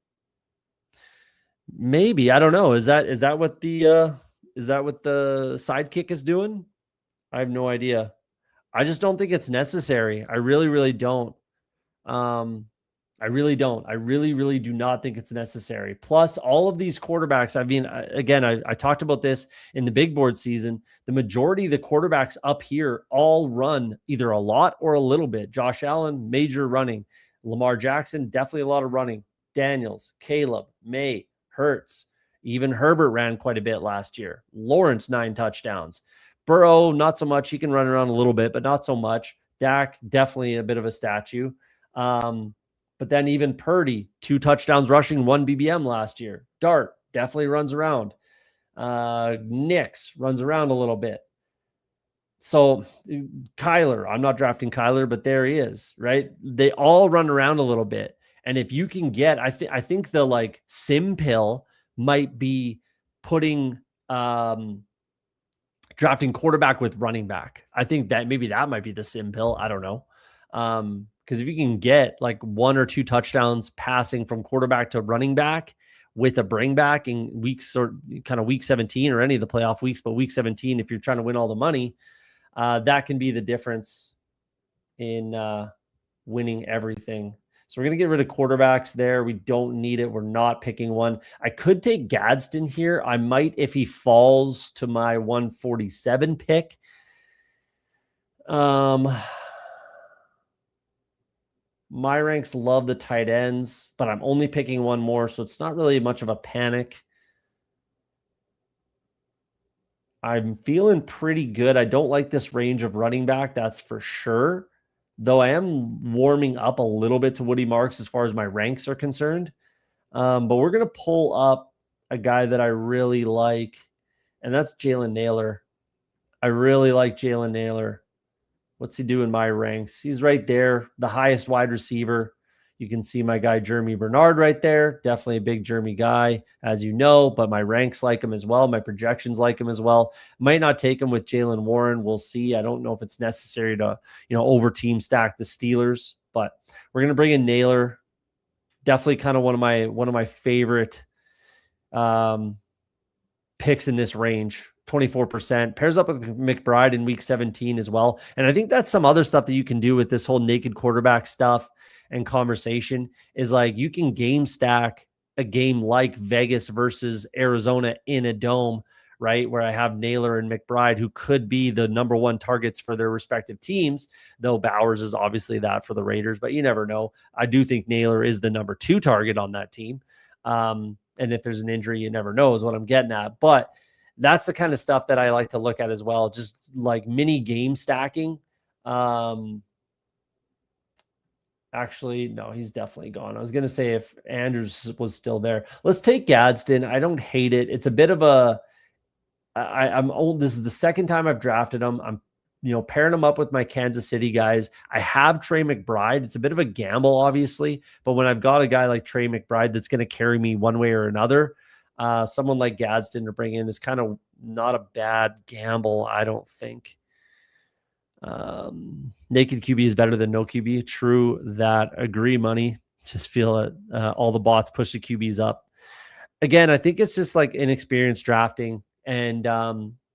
Speaker 1: Maybe. I don't know. Is that what the sidekick is doing? I have no idea. I just don't think it's necessary. I really, really don't. I really don't. I really, really do not think it's necessary. Plus, all of these quarterbacks, I mean, again, I talked about this in the big board season. The majority of the quarterbacks up here all run either a lot or a little bit. Josh Allen, major running. Lamar Jackson, definitely a lot of running. Daniels, Caleb, May, Hurts. Even Herbert ran quite a bit last year. Lawrence, 9 touchdowns. Burrow, not so much. He can run around a little bit, but not so much. Dak, definitely a bit of a statue. But then even Purdy, 2 touchdowns rushing, 1 BBM last year. Dart definitely runs around. Nix runs around a little bit. So Kyler, I'm not drafting Kyler, but there he is, right? They all run around a little bit. And if you can get, I think the like sim pill might be putting drafting quarterback with running back. I think that maybe that might be the sim pill. I don't know. Because if you can get like 1 or 2 touchdowns passing from quarterback to running back with a bring back in weeks or kind of week 17 or any of the playoff weeks, but week 17, if you're trying to win all the money, that can be the difference in winning everything. So we're going to get rid of quarterbacks there. We don't need it. We're not picking one. I could take Gadsden here. I might if he falls to my 147 pick. My ranks love the tight ends, but I'm only picking one more, so it's not really much of a panic. I'm feeling pretty good. I don't like this range of running back, that's for sure. Though I am warming up a little bit to Woody Marks as far as my ranks are concerned. But we're going to pull up a guy that I really like, and that's Jalen Naylor. I really like Jalen Naylor. What's he do in my ranks? He's right there, the highest wide receiver. You can see my guy Jeremy Bernard right there. Definitely a big Jeremy guy, as you know, but my ranks like him as well. My projections like him as well. Might not take him with Jalen Warren. We'll see. I don't know if it's necessary to, over team stack the Steelers, but we're going to bring in Naylor. Definitely kind of one of my favorite picks in this range. 24%, pairs up with McBride in week 17 as well. And I think that's some other stuff that you can do with this whole naked quarterback stuff and conversation is like you can game stack a game like Vegas versus Arizona in a dome, right? Where I have Naylor and McBride, who could be the number 1 targets for their respective teams, though Bowers is obviously that for the Raiders, but you never know. I do think Naylor is the number 2 target on that team. And if there's an injury, you never know is what I'm getting at. But that's the kind of stuff that I like to look at as well. Just like mini game stacking. Actually, no, he's definitely gone. I was going to say if Andrews was still there. Let's take Gadsden. I don't hate it. It's a bit of a, I'm old. This is the second time I've drafted him. I'm, pairing him up with my Kansas City guys. I have Trey McBride. It's a bit of a gamble, obviously, but when I've got a guy like Trey McBride that's going to carry me one way or another, someone like Gadsden to bring in is kind of not a bad gamble, I don't think. Naked QB is better than no QB. True that. Agree, money. Just feel it. All the bots push the QBs up. Again, I think it's just like inexperienced drafting and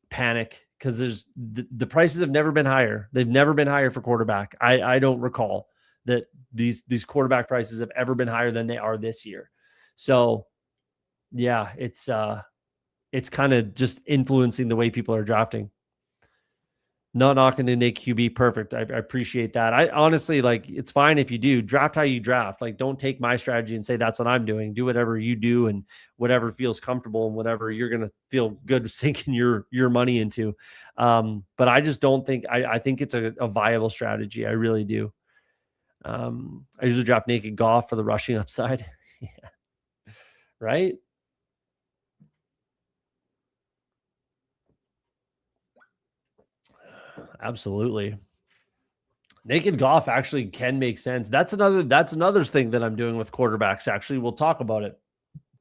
Speaker 1: panic because there's the prices have never been higher. They've never been higher for quarterback. I don't recall that these quarterback prices have ever been higher than they are this year. So yeah, it's kind of just influencing the way people are drafting. Not knocking the Nick QB, perfect. I appreciate that. I honestly it's fine if you do draft how you draft. Like, don't take my strategy and say that's what I'm doing. Do whatever you do and whatever feels comfortable and whatever you're gonna feel good sinking your money into. But I just don't think I think it's a viable strategy. I really do. I usually draft naked Goff for the rushing upside. Yeah. Right. Absolutely. Naked Goff actually can make sense. That's another thing that I'm doing with quarterbacks. Actually, we'll talk about it.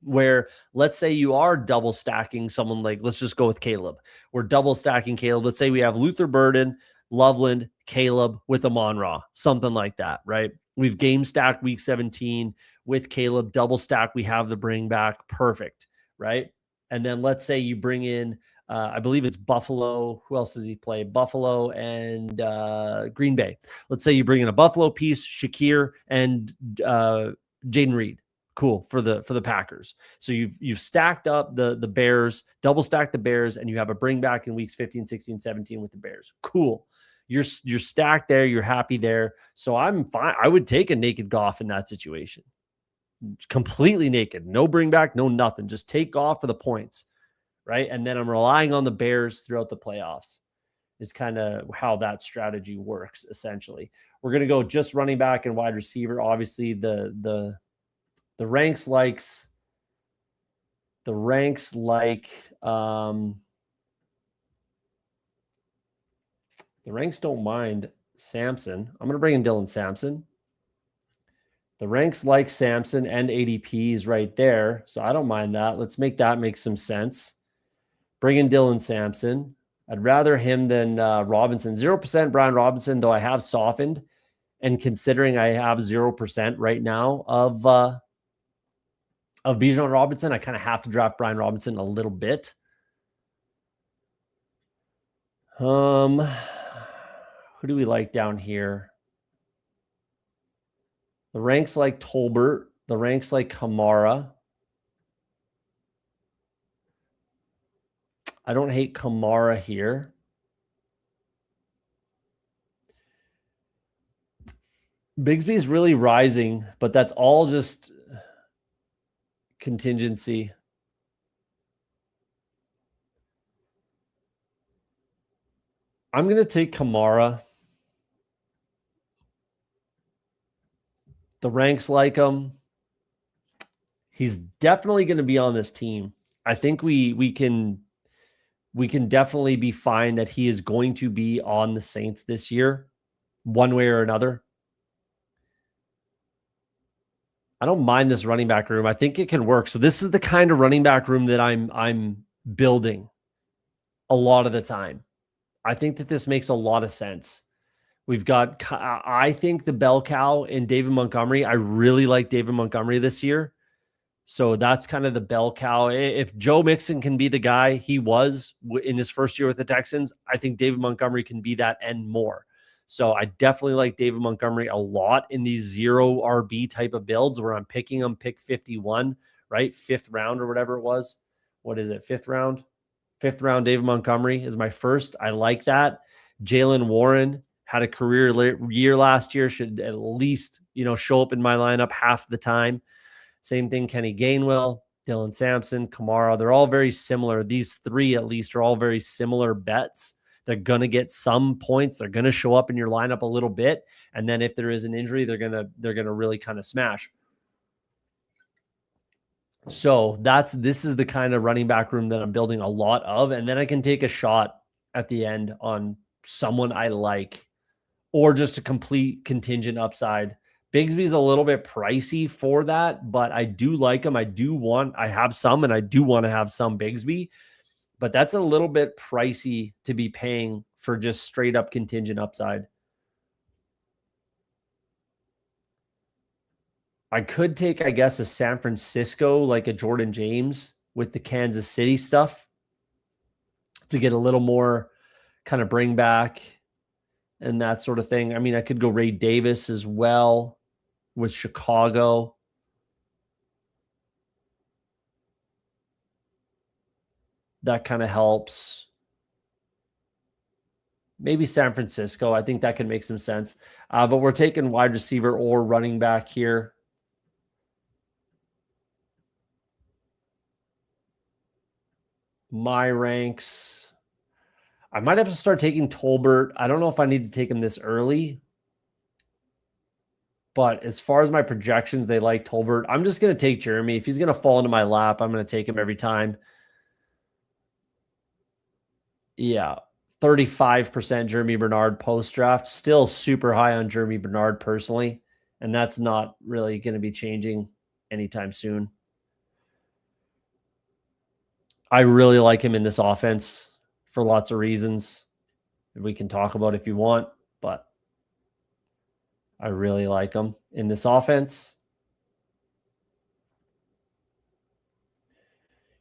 Speaker 1: Where let's say you are double stacking someone like, let's just go with Caleb. We're double stacking Caleb. Let's say we have Luther Burden, Loveland, Caleb with Amon-Ra, something like that, right? We've game stacked week 17 with Caleb, double stack. We have the bring back. Perfect, right? And then let's say you bring in I believe it's Buffalo. Who else does he play? Buffalo and Green Bay. Let's say you bring in a Buffalo piece, Shakir and Jaden Reed. Cool for the Packers. So you've stacked up the Bears, double stacked the Bears, and you have a bring back in weeks 15, 16, 17 with the Bears. Cool. You're stacked there. You're happy there. So I'm fine. I would take a naked Goff in that situation. Completely naked. No bring back, no nothing. Just take Goff for the points, right? And then I'm relying on the Bears throughout the playoffs is kind of how that strategy works, essentially. We're going to go just running back and wide receiver. Obviously, the ranks likes the ranks like the ranks don't mind Samson. I'm going to bring in Dylan Sampson. The ranks like Samson and ADP is right there, so I don't mind that. Let's make that make some sense. Bring in Dylan Sampson. I'd rather him than Robinson. 0% Brian Robinson, though I have softened. And considering I have 0% right now of Bijan Robinson, I kind of have to draft Brian Robinson a little bit. Who do we like down here? The ranks like Tolbert. The ranks like Kamara. I don't hate Kamara here. Bigsby is really rising, but that's all just contingency. I'm going to take Kamara. The ranks like him. He's definitely going to be on this team. I think we can definitely be fine that he is going to be on the Saints this year, one way or another. I don't mind this running back room. I think it can work. So this is the kind of running back room that I'm building a lot of the time. I think that this makes a lot of sense. We've got, I think, the bell cow in David Montgomery. I really like David Montgomery this year. So that's kind of the bell cow. If Joe Mixon can be the guy he was in his first year with the Texans, I think David Montgomery can be that and more. So I definitely like David Montgomery a lot in these 0 RB type of builds where I'm picking him pick 51, right? 5th round or whatever it was. What is it? 5th round? 5th round David Montgomery is my first. I like that. Jalen Warren had a career year last year, should at least, show up in my lineup half the time. Same thing, Kenny Gainwell, Dylan Sampson, Kamara. They're all very similar. These three, at least, are all very similar bets. They're going to get some points. They're going to show up in your lineup a little bit. And then if there is an injury, they're going to really kind of smash. So this is the kind of running back room that I'm building a lot of. And then I can take a shot at the end on someone I like, or just a complete contingent upside. Bigsby's a little bit pricey for that, but I do like him. I have some, and I do want to have some Bigsby, but that's a little bit pricey to be paying for just straight up contingent upside. I could take, I guess, a San Francisco, like a Jordan James with the Kansas City stuff to get a little more kind of bring back and that sort of thing. I mean, I could go Ray Davis as well with Chicago. That kind of helps. Maybe San Francisco. I think that can make some sense. But we're taking wide receiver or running back here. My ranks. I might have to start taking Tolbert. I don't know if I need to take him this early. But as far as my projections, they like Tolbert. I'm just going to take Jeremy. If he's going to fall into my lap, I'm going to take him every time. Yeah. 35% Jeremy Bernard post-draft. Still super high on Jeremy Bernard personally. And that's not really going to be changing anytime soon. I really like him in this offense for lots of reasons we can talk about if you want, but I really like him in this offense.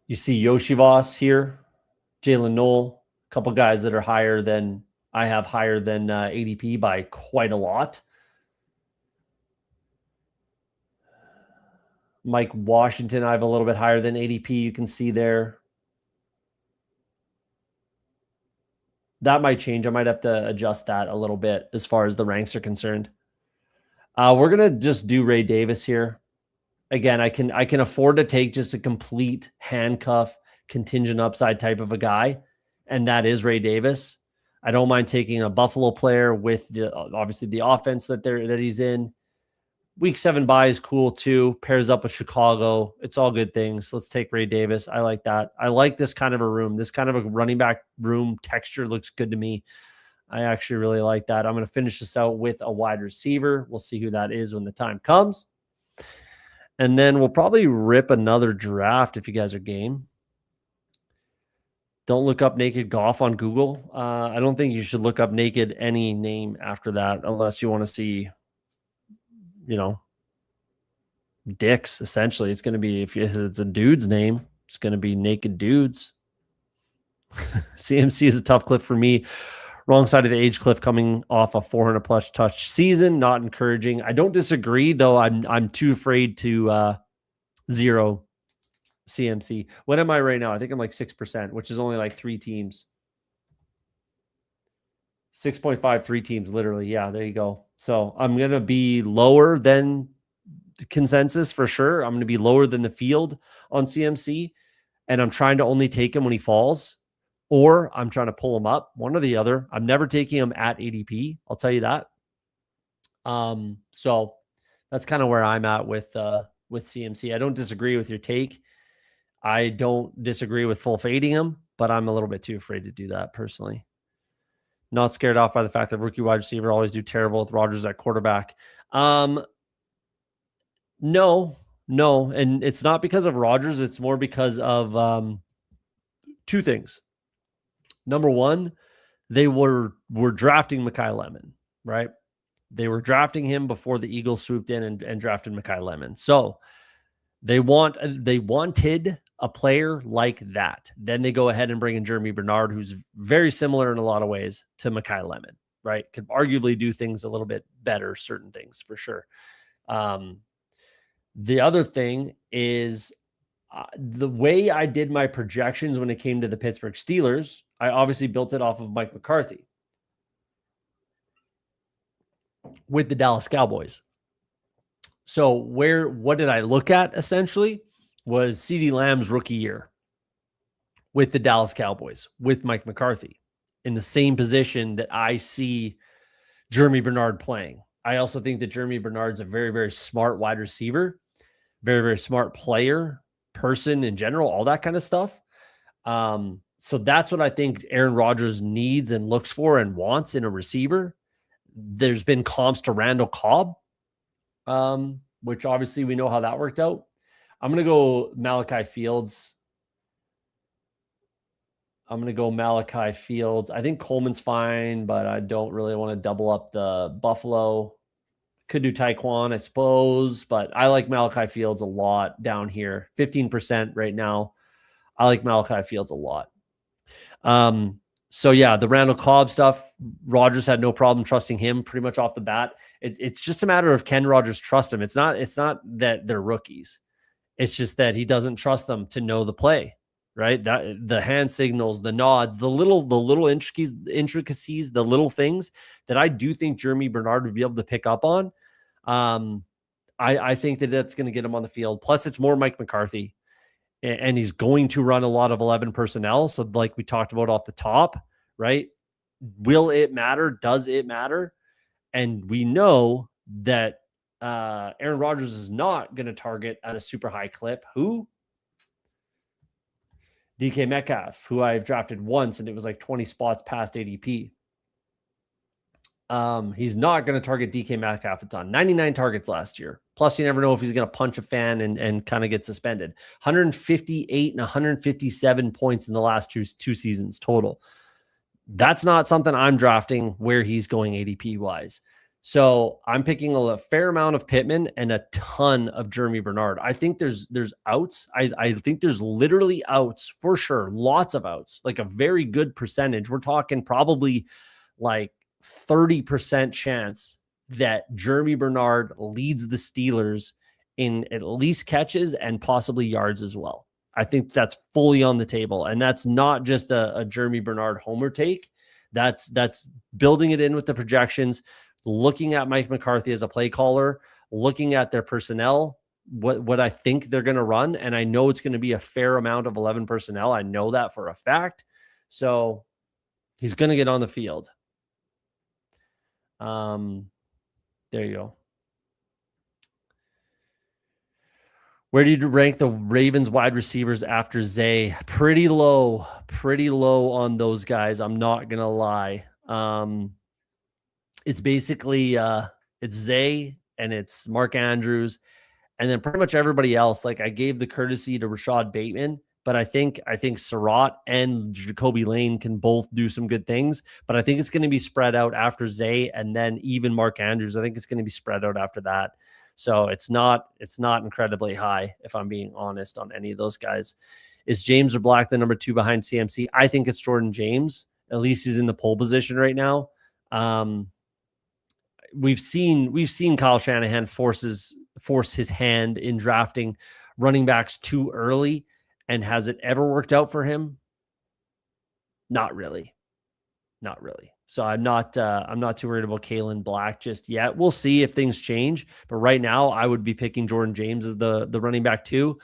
Speaker 1: You see Yoshivas here, Jalen Knoll, a couple guys that are higher than ADP by quite a lot. Mike Washington, I have a little bit higher than ADP. You can see there. That might change. I might have to adjust that a little bit as far as the ranks are concerned. We're going to just do Ray Davis here. Again, I can afford to take just a complete handcuff contingent upside type of a guy, and that is Ray Davis. I don't mind taking a Buffalo player with obviously the offense that he's in. Week 7 bye is cool too. Pairs up with Chicago. It's all good things. Let's take Ray Davis. I like that. I like this kind of a room. This kind of a running back room texture looks good to me. I actually really like that. I'm going to finish this out with a wide receiver. We'll see who that is when the time comes. And then we'll probably rip another draft if you guys are game. Don't look up naked golf on Google. I don't think you should look up naked any name after that unless you want to see, dicks, essentially. It's going to be, if it's a dude's name, it's going to be naked dudes. CMC is a tough cliff for me. Wrong side of the age cliff, coming off a 400 plus touch season. Not encouraging. I don't disagree, though. I'm too afraid to zero CMC. What am I right now? I think I'm like 6%, which is only like 3 teams. 6.5, 3 teams, literally. Yeah, there you go. So I'm going to be lower than the consensus for sure. I'm going to be lower than the field on CMC. And I'm trying to only take him when he falls, or I'm trying to pull him up, one or the other. I'm never taking him at ADP. I'll tell you that. So that's kind of where I'm at with CMC. I don't disagree with your take. I don't disagree with full fading him, but I'm a little bit too afraid to do that personally. Not scared off by the fact that rookie wide receiver always do terrible with Rodgers at quarterback. No. And it's not because of Rodgers. It's more because of 2 things. Number one, they were drafting Mekhi Lemon, right? They were drafting him before the Eagles swooped in and drafted Mekhi Lemon. So they wanted a player like that. Then they go ahead and bring in Jeremy Bernard, who's very similar in a lot of ways to Mekhi Lemon, right? Could arguably do things a little bit better, certain things for sure. The other thing is the way I did my projections when it came to the Pittsburgh Steelers, I obviously built it off of Mike McCarthy with the Dallas Cowboys. So what did I look at essentially was CeeDee Lamb's rookie year with the Dallas Cowboys with Mike McCarthy in the same position that I see Jeremy Bernard playing. I also think that Jeremy Bernard's a very, very smart wide receiver, very, very smart player, person in general, all that kind of stuff. So that's what I think Aaron Rodgers needs and looks for and wants in a receiver. There's been comps to Randall Cobb, which obviously we know how that worked out. I'm going to go Malachi Fields. I think Coleman's fine, but I don't really want to double up the Buffalo. Could do Tyquan, I suppose, but I like Malachi Fields a lot down here. 15% right now. I like Malachi Fields a lot. So yeah, the Randall Cobb stuff, Rodgers had no problem trusting him pretty much off the bat. It's just a matter of, can Rodgers trust him? It's not that they're rookies. It's just that he doesn't trust them to know the play, right? That the hand signals, the nods, the little intricacies, the little things that I do think Jeremy Bernard would be able to pick up on. I think that that's going to get him on the field. Plus, it's more Mike McCarthy, and he's going to run a lot of 11 personnel. So like we talked about off the top, right? Will it matter? Does it matter? And we know that Aaron Rodgers is not going to target at a super high clip. Who? DK Metcalf, who I've drafted once, and it was like 20 spots past ADP. He's not going to target DK Metcalf a ton. 99 targets last year. Plus, you never know if he's going to punch a fan and kind of get suspended. 158 and 157 points in the last two seasons total. That's not something I'm drafting where he's going ADP wise. So I'm picking a fair amount of Pittman and a ton of Jeremy Bernard. I think there's outs. I think there's literally outs for sure. Lots of outs, like a very good percentage. We're talking probably like 30% chance that Jeremy Bernard leads the Steelers in at least catches and possibly yards as well. I think that's fully on the table. And that's not just a Jeremy Bernard homer take. That's building it in with the projections, looking at Mike McCarthy as a play caller, looking at their personnel, what I think they're going to run. And I know it's going to be a fair amount of 11 personnel. I know that for a fact. So he's going to get on the field. There you go. Where do you rank the Ravens wide receivers after Zay? Pretty low on those guys. I'm not going to lie. It's basically it's Zay and it's Mark Andrews, and then pretty much everybody else. Like I gave the courtesy to Rashad Bateman, but I think Surratt and Jacoby Lane can both do some good things. But I think it's going to be spread out after Zay and then even Mark Andrews. I think it's going to be spread out after that. So it's not incredibly high, if I'm being honest, on any of those guys. Is James or Black the number 2 behind CMC? I think it's Jordan James. At least he's in the pole position right now. We've seen Kyle Shanahan force his hand in drafting running backs too early. And has it ever worked out for him? Not really. So I'm not too worried about Kalen Black just yet. We'll see if things change. But right now, I would be picking Jordan James as the running back 2,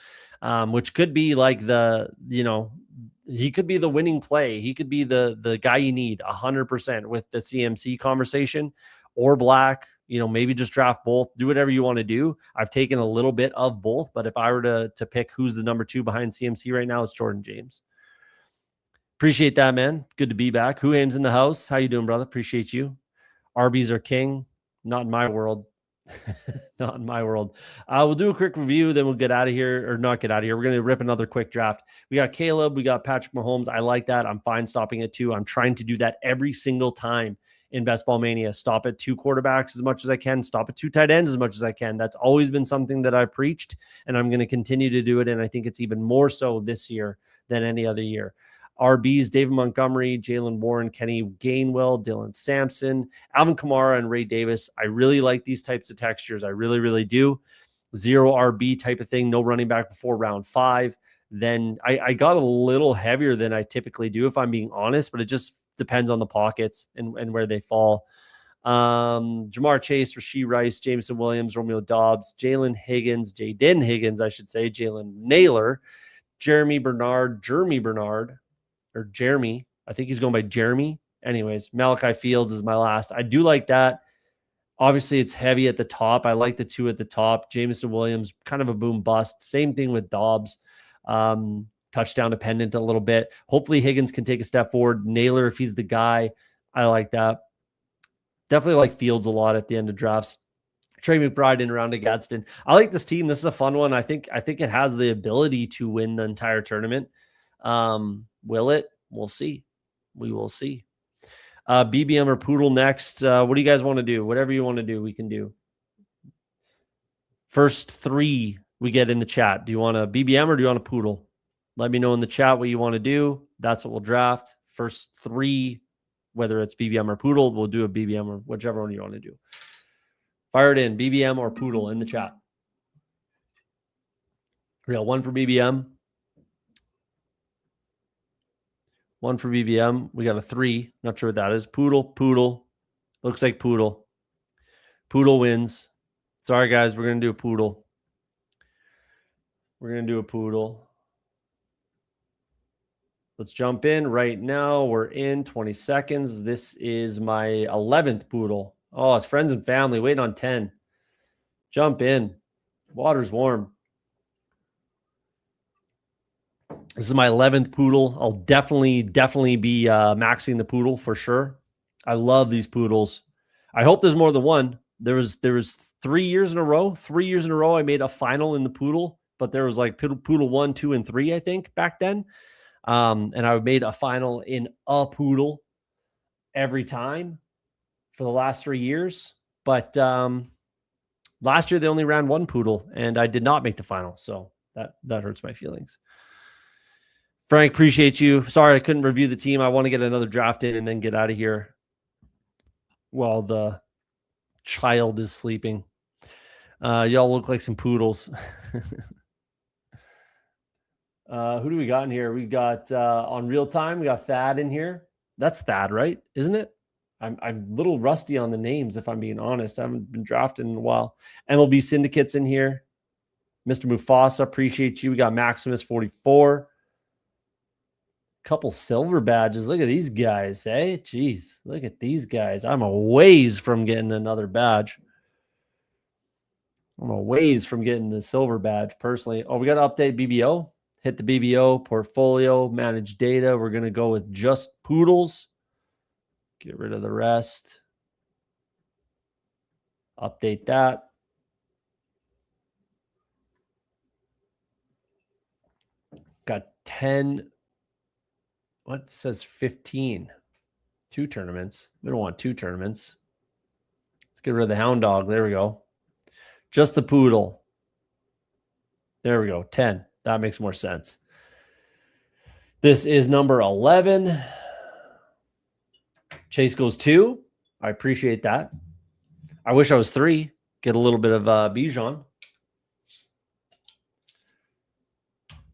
Speaker 1: which could be like he could be the winning play. He could be the guy you need 100% with the CMC conversation, or Black. Maybe just draft both. Do whatever you want to do. I've taken a little bit of both, but if I were to pick who's the number 2 behind CMC right now, it's Jordan James. Appreciate that, man. Good to be back. Who aims in the house? How you doing, brother? Appreciate you. RBs are king. Not in my world. Not in my world. We'll do a quick review, then we'll get out of here, or not get out of here. We're going to rip another quick draft. We got Caleb. We got Patrick Mahomes. I like that. I'm fine stopping at 2. I'm trying to do that every single time in Best Ball Mania. Stop at 2 quarterbacks as much as I can. Stop at 2 tight ends as much as I can. That's always been something that I've preached, and I'm going to continue to do it. And I think it's even more so this year than any other year. RBs, David Montgomery, Jalen Warren, Kenny Gainwell, Dylan Sampson, Alvin Kamara, and Ray Davis. I really like these types of textures. I really, really do. 0 RB type of thing. No running back before round 5. Then I got a little heavier than I typically do, if I'm being honest, but it just depends on the pockets and where they fall. Jamar Chase, Rashee Rice, Jameson Williams, Romeo Dobbs, Jaden Higgins, I should say, Jalen Naylor, Jeremy Bernard, or Jeremy. I think he's going by Jeremy. Anyways, Malachi Fields is my last. I do like that. Obviously, it's heavy at the top. I like the 2 at the top. Jameson Williams, kind of a boom bust. Same thing with Dobbs. Touchdown dependent a little bit. Hopefully, Higgins can take a step forward. Naylor, if he's the guy, I like that. Definitely like Fields a lot at the end of drafts. Trey McBride in around to Gadsden. I like this team. This is a fun one. I think it has the ability to win the entire tournament. Will it? We'll see. We will see. BBM or Poodle next. What do you guys want to do? Whatever you want to do, we can do. First 3 we get in the chat. Do you want a BBM or do you want a Poodle? Let me know in the chat what you want to do. That's what we'll draft. First 3, whether it's BBM or Poodle, we'll do a BBM or whichever one you want to do. Fire it in, BBM or Poodle in the chat. We got 1 for BBM. 1 for BBM. We got a 3. Not sure what that is. Poodle. Looks like Poodle. Poodle wins. Sorry, guys. We're going to do a Poodle. Let's jump in right now. We're in 20 seconds. This is my 11th Poodle. Oh, it's friends and family waiting on 10. Jump in. Water's warm. This is my 11th Poodle. I'll definitely be maxing the Poodle for sure. I love these Poodles. I hope there's more than one. There was 3 years in a row. 3 years in a row I made a final in the Poodle, but there was like Poodle 1, 2, and 3, I think, back then. And I made a final in a Poodle every time for the last 3 years. But last year they only ran one poodle, and I did not make the final, so that hurts my feelings. Frank, appreciate you. Sorry I couldn't review the team. I want to get another draft in and then get out of here while the child is sleeping. Y'all look like some poodles. Who do we got in here? We got on real time. We got Thad in here. That's Thad, right? Isn't it? I'm a little rusty on the names, if I'm being honest. I haven't been drafted in a while. MLB Syndicate's in here. Mr. Mufasa, appreciate you. We got Maximus 44. Couple silver badges. Look at these guys, eh? Jeez, look at these guys. I'm a ways from getting another badge. I'm a ways from getting the silver badge, personally. Oh, we got to update BBO. Hit the BBO, portfolio, manage data. We're going to go with just poodles. Get rid of the rest. Update that. Got 10. What says 15? 2 tournaments. We don't want 2 tournaments. Let's get rid of the hound dog. There we go. Just the poodle. There we go. 10. That makes more sense. This is number 11. Chase goes 2. I appreciate that. I wish I was 3. Get a little bit of Bijan.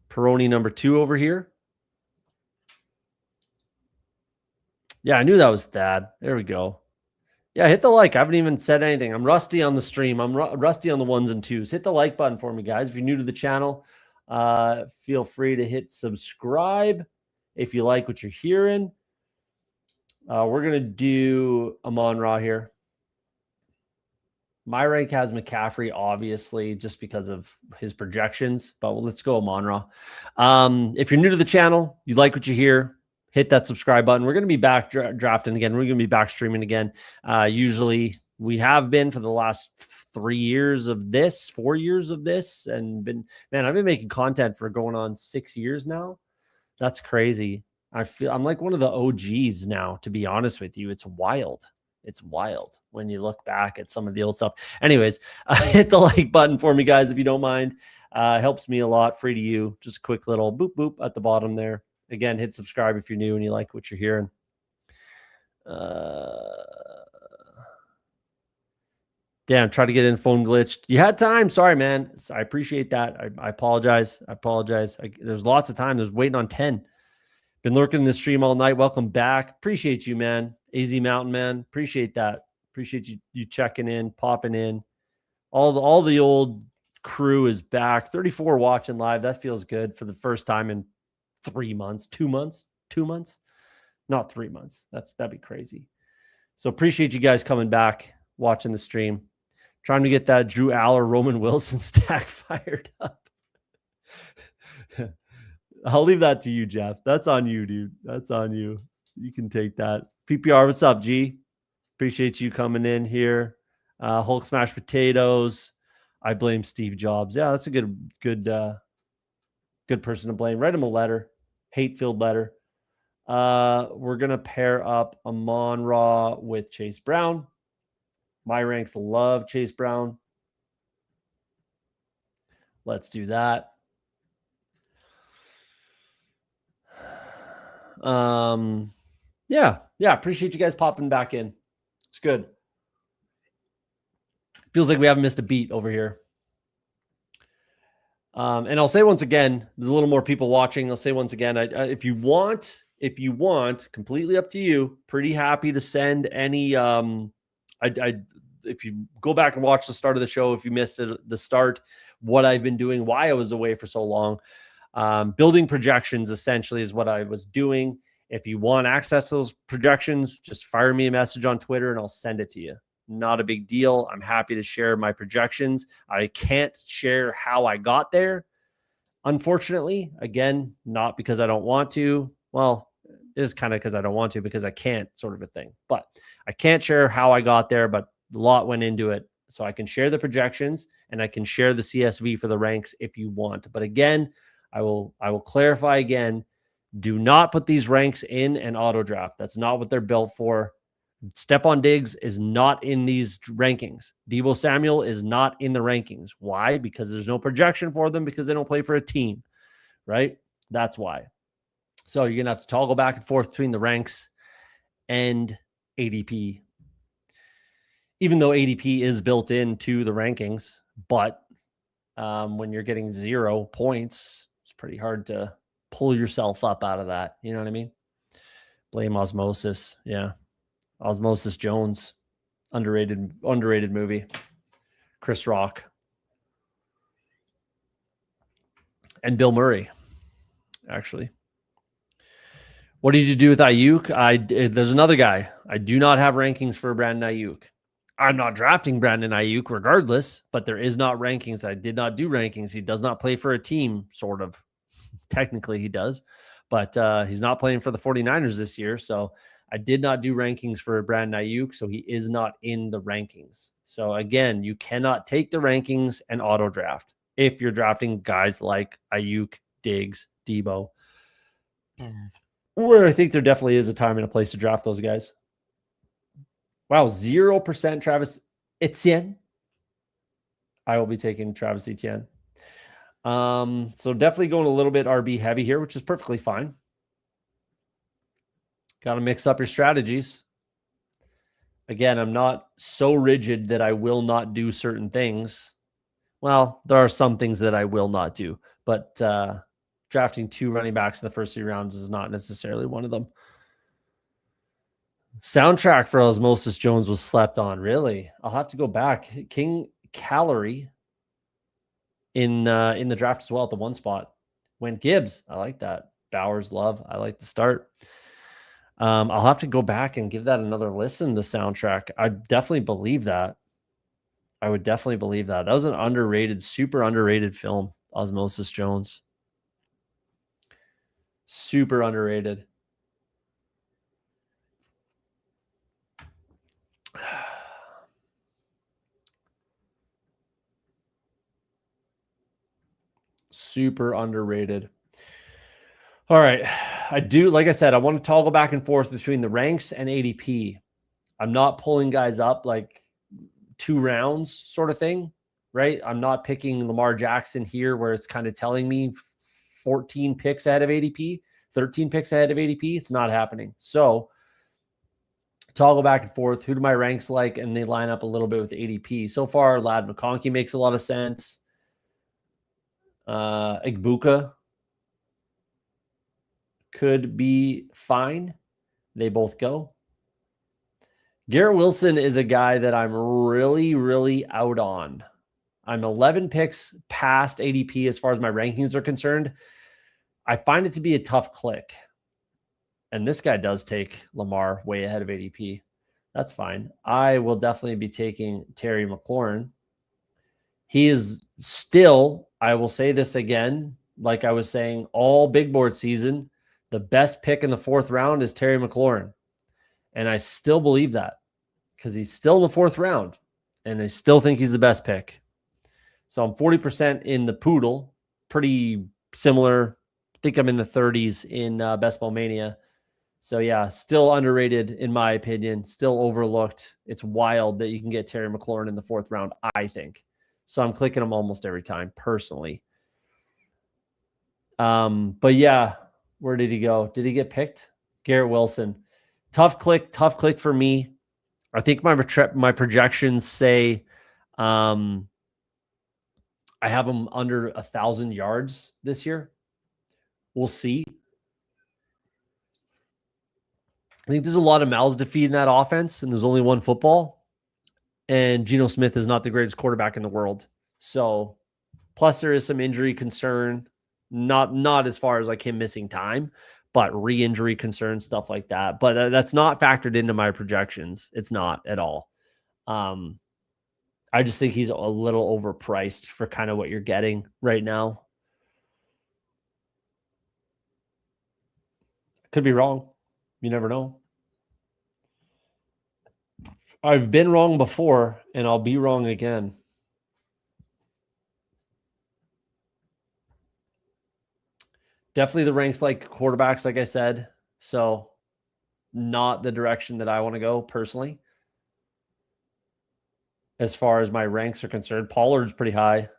Speaker 1: Peroni number 2 over here. Yeah, I knew that was Thad. There we go. Yeah, hit the like. I haven't even said anything. I'm rusty on the stream. I'm rusty on the 1s and 2s. Hit the like button for me, guys. If you're new to the channel, feel free to hit subscribe if you like what you're hearing. We're going to do Amon-Ra here. My rank has McCaffrey, obviously, just because of his projections. But let's go Amon-Ra. If you're new to the channel, you like what you hear, hit that subscribe button. We're going to be back drafting again. We're going to be back streaming again. Usually we have been for the last 3 years of this, 4 years of this. And I've been making content for going on 6 years now. That's crazy. I feel I'm like one of the OGs now, to be honest with you. It's wild. It's wild when you look back at some of the old stuff. Anyways, hit the like button for me, guys, if you don't mind. Helps me a lot. Free to you. Just a quick little boop, boop at the bottom there. Again, hit subscribe if you're new and you like what you're hearing. Damn, try to get in, phone glitched. You had time. Sorry, man. I appreciate that. I apologize. I apologize. There's lots of time. There's waiting on 10. Been lurking in the stream all night. Welcome back. Appreciate you, man. AZ Mountain, man. Appreciate that. Appreciate you checking in, popping in. All the old crew is back. 34 watching live. That feels good for the first time in 3 months. 2 months. 2 months. Not 3 months. That'd be crazy. So appreciate you guys coming back, watching the stream. Trying to get that Drew Aller, Roman Wilson stack fired up. I'll leave that to you, Jeff. That's on you, dude. That's on you. You can take that. PPR, what's up, G? Appreciate you coming in here. Hulk Smash Potatoes. I blame Steve Jobs. Yeah, that's a good person to blame. Write him a letter. Hate-filled letter. We're going to pair up Amon-Ra with Chase Brown. My ranks love Chase Brown. Let's do that. Yeah. Appreciate you guys popping back in. It's good. Feels like we haven't missed a beat over here. And I'll say once again, there's a little more people watching. I'll say once again, if you want, completely up to you. Pretty happy to send any. If you go back and watch the start of the show, if you missed it, the start, what I've been doing, why I was away for so long. Building projections essentially is what I was doing. If you want access to those projections, just fire me a message on Twitter and I'll send it to you. Not a big deal. I'm happy to share my projections. I can't share how I got there, unfortunately. Again, not because I don't want to. Well, it is kind of because I don't want to, because I can't, sort of a thing. But I can't share how I got there, but a lot went into it. So I can share the projections and I can share the CSV for the ranks if you want. But again, I will clarify again. Do not put these ranks in an auto draft. That's not what they're built for. Stephon Diggs is not in these rankings. Deebo Samuel is not in the rankings. Why? Because there's no projection for them because they don't play for a team, right? That's why. So you're going to have to toggle back and forth between the ranks and ADP, even though ADP is built into the rankings. But when you're getting 0 points, it's pretty hard to pull yourself up out of that. You know what I mean? Blame Osmosis. Yeah. Osmosis Jones. Underrated movie. Chris Rock. And Bill Murray, actually. What did you do with Ayuk? There's another guy. I do not have rankings for Brandon Ayuk. I'm not drafting Brandon Ayuk regardless, but there is not rankings. I did not do rankings. He does not play for a team, sort of. Technically, he does, but he's not playing for the 49ers this year. So I did not do rankings for Brandon Ayuk, so he is not in the rankings. So again, you cannot take the rankings and auto draft if you're drafting guys like Ayuk, Diggs, Debo, where I think there definitely is a time and a place to draft those guys. Wow, 0% Travis Etienne. I will be taking Travis Etienne. So definitely going a little bit RB heavy here, which is perfectly fine. Got to mix up your strategies. Again, I'm not so rigid that I will not do certain things. Well, there are some things that I will not do, but drafting 2 running backs in the first 3 rounds is not necessarily one of them. Soundtrack for Osmosis Jones was slept on. Really? I'll have to go back. King Calorie in the draft as well at the 1 spot. Went Gibbs. I like that. Bowers Love. I like the start. I'll have to go back and give that another listen, the soundtrack. I definitely believe that. I would definitely believe that. That was an underrated, super underrated film, Osmosis Jones. Super underrated. Super underrated. All right. I do, like I said, I want to toggle back and forth between the ranks and ADP. I'm not pulling guys up like 2 rounds sort of thing, right? I'm not picking Lamar Jackson here where it's kind of telling me 14 picks ahead of ADP, 13 picks ahead of ADP. It's not happening. So toggle back and forth. Who do my ranks like? And they line up a little bit with ADP. So far, Lad McConkey makes a lot of sense. Igbuka could be fine. They both go. Garrett Wilson is a guy that I'm really, really out on. I'm 11 picks past ADP as far as my rankings are concerned. I find it to be a tough click. And this guy does take Lamar way ahead of ADP. That's fine. I will definitely be taking Terry McLaurin. He is still, I will say this again, like I was saying all big board season, the best pick in the 4th round is Terry McLaurin. And I still believe that because he's still in the 4th round and I still think he's the best pick. So I'm 40% in the Poodle, pretty similar. I think I'm in the 30s in BestBall Mania. So yeah, still underrated in my opinion, still overlooked. It's wild that you can get Terry McLaurin in the 4th round, I think. So I'm clicking him almost every time personally. But yeah, where did he go? Did he get picked? Garrett Wilson. Tough click for me. I think my projections say I have him under 1,000 yards this year. We'll see. I think there's a lot of mouths to feed in that offense, and there's only one football. And Geno Smith is not the greatest quarterback in the world. So, plus there is some injury concern, not as far as like him missing time, but re-injury concern, stuff like that. But that's not factored into my projections. It's not at all. I just think he's a little overpriced for kind of what you're getting right now. Could be wrong. You never know. I've been wrong before, and I'll be wrong again. Definitely the ranks like quarterbacks, like I said. So not the direction that I want to go personally. As far as my ranks are concerned, Pollard's pretty high.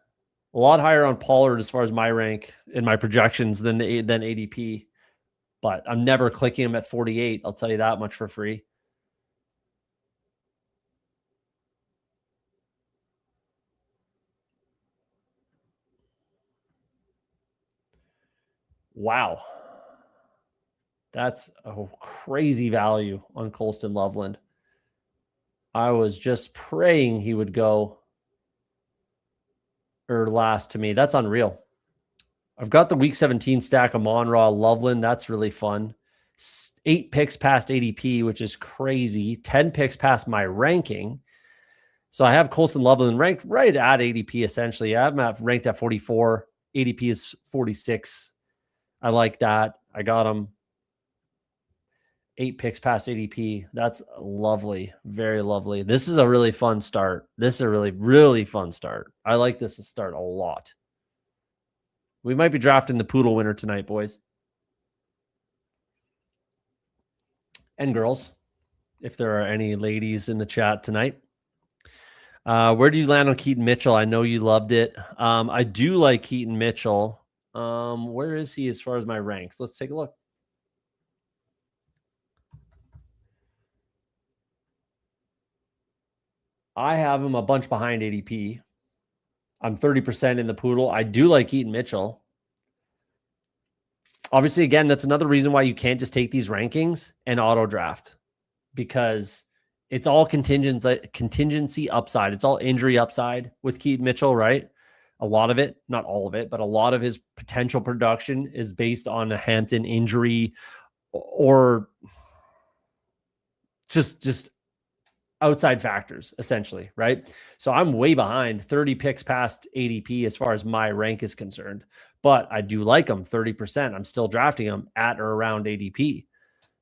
Speaker 1: A lot higher on Pollard as far as my rank in my projections than ADP. But I'm never clicking him at 48. I'll tell you that much for free. Wow. That's a crazy value on Colston Loveland. I was just praying he would go or last to me. That's unreal. I've got the week 17 stack of Monraw Loveland. That's really fun. 8 picks past ADP, which is crazy. 10 picks past my ranking. So I have Colston Loveland ranked right at ADP, essentially. I have him ranked at 44. ADP is 46. I like that. I got him 8 picks past ADP. That's lovely. Very lovely. This is a really fun start. This is a really, really fun start. I like this start a lot. We might be drafting the Poodle winner tonight, boys. And girls, if there are any ladies in the chat tonight. Where do you land on Keaton Mitchell? I know you loved it. I do like Keaton Mitchell. Where is he as far as my ranks? Let's take a look. I have him a bunch behind ADP. I'm 30% in the Poodle. I do like Keaton Mitchell. Obviously, again, that's another reason why you can't just take these rankings and auto draft, because it's all contingency upside. It's all injury upside with Keaton Mitchell, right? A lot of it, not all of it, but a lot of his potential production is based on a Hampton injury or just outside factors, essentially, right? So I'm way behind, 30 picks past ADP as far as my rank is concerned, but I do like him 30%. I'm still drafting him at or around ADP,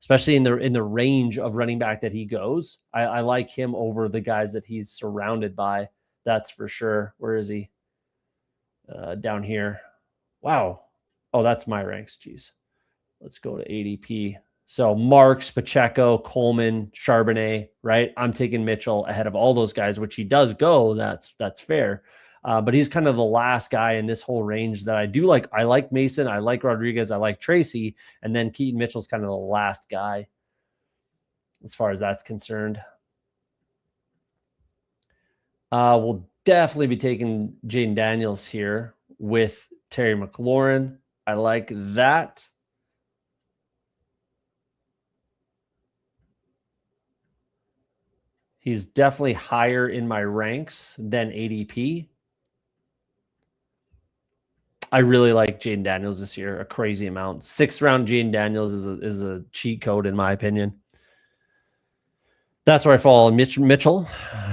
Speaker 1: especially in the range of running back that he goes. I like him over the guys that he's surrounded by. That's for sure. Where is he? Down here. Wow. Oh, that's my ranks. Jeez. Let's go to ADP. So Marks, Pacheco, Coleman, Charbonnet, right? I'm taking Mitchell ahead of all those guys, which he does go. That's fair. But he's kind of the last guy in this whole range that I do like. I like Mason. I like Rodriguez. I like Tracy. And then Keaton Mitchell's kind of the last guy as far as that's concerned. We'll definitely be taking Jaden Daniels here with Terry McLaurin. I like that. He's definitely higher in my ranks than ADP. I really like Jaden Daniels this year, a crazy amount. 6th round Jaden Daniels is a cheat code, in my opinion. That's where I follow Mitchell.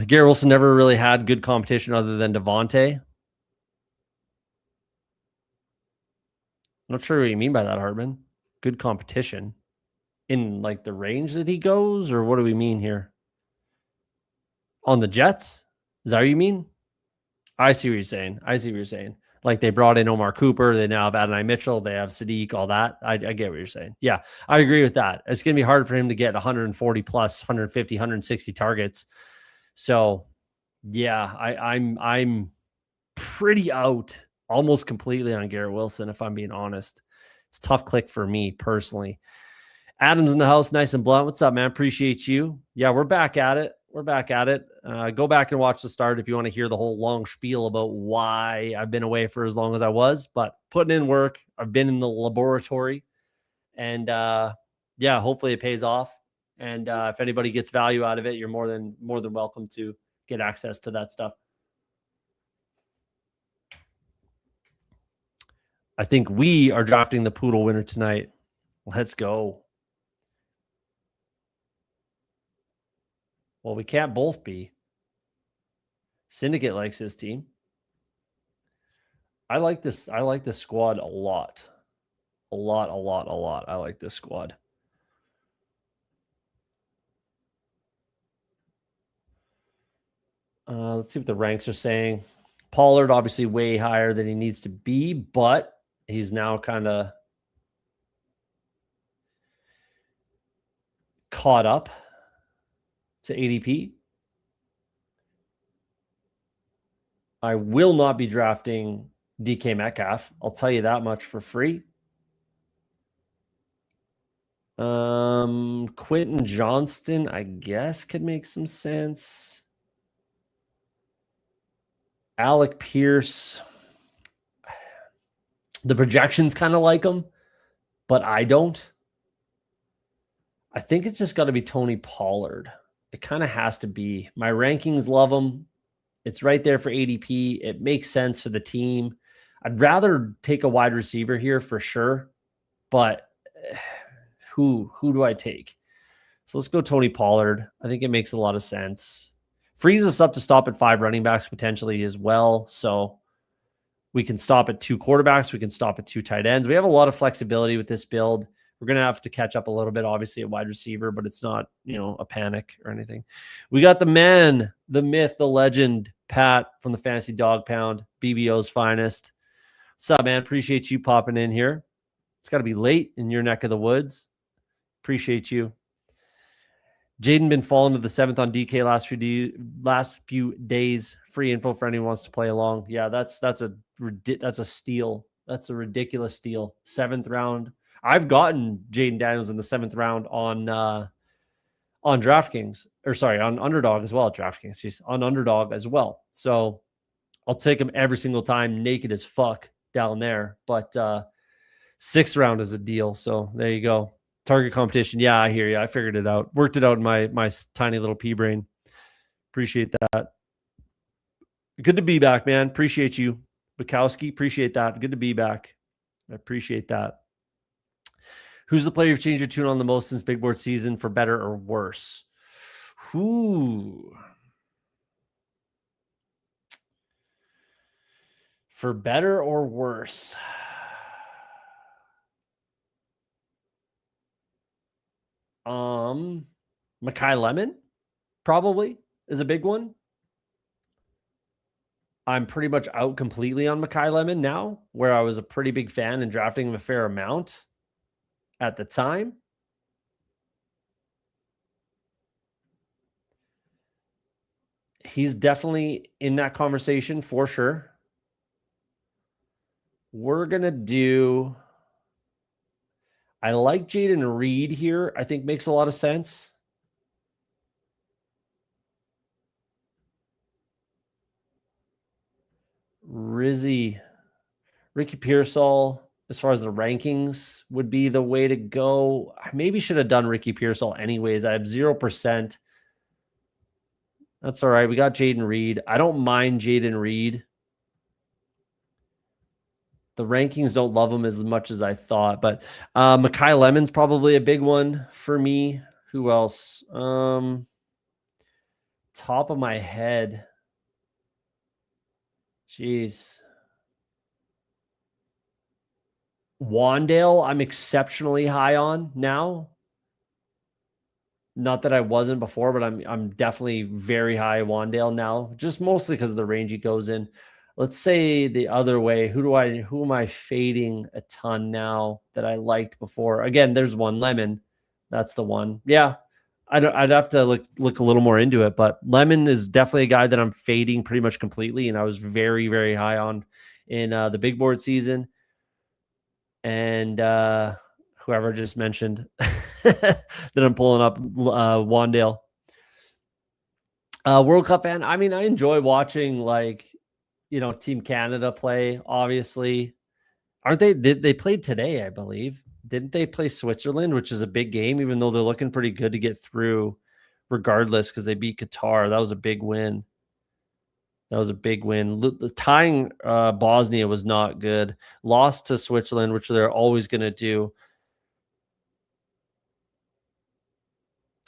Speaker 1: Garrett Wilson never really had good competition other than Devontae. I'm not sure what you mean by that, Hartman. Good competition in like the range that he goes, or what do we mean here? On the Jets? Is that what you mean? I see what you're saying. Like they brought in Omar Cooper. They now have Adonai Mitchell. They have Sadiq, all that. I get what you're saying. Yeah, I agree with that. It's going to be hard for him to get 140 plus, 150, 160 targets. So, yeah, I'm pretty out almost completely on Garrett Wilson, if I'm being honest. It's a tough click for me personally. Adam's in the house, nice and blunt. What's up, man? Appreciate you. Yeah, we're back at it. Go back and watch the start if you want to hear the whole long spiel about why I've been away for as long as I was, but putting in work. I've been in the laboratory, and yeah, hopefully it pays off. And if anybody gets value out of it, you're more than welcome to get access to that stuff. I think we are drafting the Poodle winner tonight. Let's go. Well, we can't both be. Syndicate likes his team. I like this. I like this squad a lot. A lot. I like this squad. Let's see what the ranks are saying. Pollard, obviously way higher than he needs to be, but he's now kind of caught up to ADP. I will not be drafting DK Metcalf. I'll tell you that much for free. Quentin Johnston, I guess, could make some sense. Alec Pierce. The projections kind of like him, but I don't. I think it's just got to be Tony Pollard. It kind of has to be. My rankings love him. It's right there for ADP. It makes sense for the team. I'd rather take a wide receiver here for sure, but who do I take? So let's go Tony Pollard. I think it makes a lot of sense. Frees us up to stop at 5 running backs potentially as well. So we can stop at 2 quarterbacks. We can stop at 2 tight ends. We have a lot of flexibility with this build. We're going to have to catch up a little bit, obviously, at wide receiver, but it's not, a panic or anything. We got the man, the myth, the legend, Pat from the Fantasy Dog Pound, BBO's finest. What's up, man? Appreciate you popping in here. It's got to be late in your neck of the woods. Appreciate you. Jaden been falling to the 7th on DK last few days. Free info for anyone who wants to play along. Yeah, that's a steal. That's a ridiculous steal. 7th round. I've gotten Jaden Daniels in the 7th round on DraftKings, on Underdog as well. DraftKings, on Underdog as well. So I'll take him every single time, naked as fuck down there. But 6th round is a deal. So there you go. Target competition. Yeah, I hear you. I figured it out. Worked it out in my tiny little pea brain. Appreciate that. Good to be back, man. Appreciate you, Bukowski. Appreciate that. Good to be back. I appreciate that. Who's the player you've changed your tune on the most since big board season, for better or worse? Who? For better or worse? Makai Lemon probably is a big one. I'm pretty much out completely on Makai Lemon now, where I was a pretty big fan and drafting him a fair amount at the time. He's definitely in that conversation for sure. We're going to do... I like Jaden Reed here. I think makes a lot of sense. Ricky Pearsall, as far as the rankings, would be the way to go. I maybe should have done Ricky Pearsall anyways. I have 0%. That's all right. We got Jaden Reed. I don't mind Jaden Reed. The rankings don't love him as much as I thought, but Makai Lemon's probably a big one for me. Who else? Top of my head. Jeez. Wandale, I'm exceptionally high on now. Not that I wasn't before, but I'm definitely very high Wandale now, just mostly because of the range he goes in. Let's say the other way. Who am I fading a ton now that I liked before? Again, there's one, Lemon. That's the one. Yeah, I'd have to look a little more into it, but Lemon is definitely a guy that I'm fading pretty much completely, and I was very, very high on in the big board season. And whoever just mentioned that I'm pulling up, Wandale. World Cup fan. I mean, I enjoy watching Team Canada play, obviously. Aren't they? They played today, I believe. Didn't they play Switzerland, which is a big game, even though they're looking pretty good to get through regardless because they beat Qatar. That was a big win. The tying Bosnia was not good. Lost to Switzerland, which they're always going to do.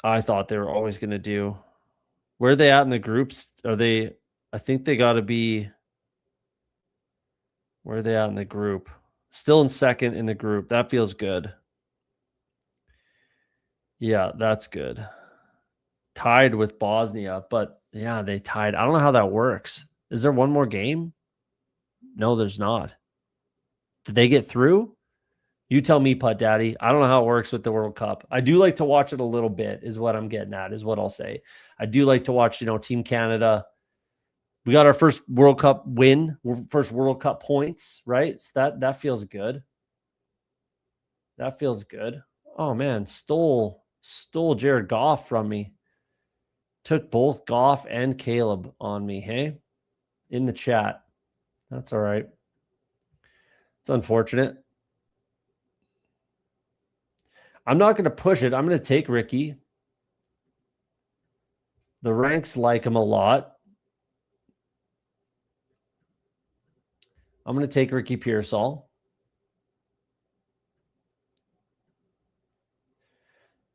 Speaker 1: I thought they were always going to do. Where are they at in the groups? I think they got to be... Where are they at in the group? Still in second in the group. That feels good. Yeah, that's good. Tied with Bosnia, but yeah, they tied. I don't know how that works. Is there one more game? No, there's not. Did they get through? You tell me, Putt Daddy. I don't know how it works with the World Cup. I do like to watch it a little bit, is what I'm getting at, is what I'll say. I do like to watch, Team Canada. We got our first World Cup win, first World Cup points, right? So that feels good. That feels good. Oh man, stole Jared Goff from me. Took both Goff and Caleb on me, hey? In the chat. That's all right. It's unfortunate. I'm not going to push it. I'm going to take Ricky. The ranks like him a lot. I'm going to take Ricky Pearsall.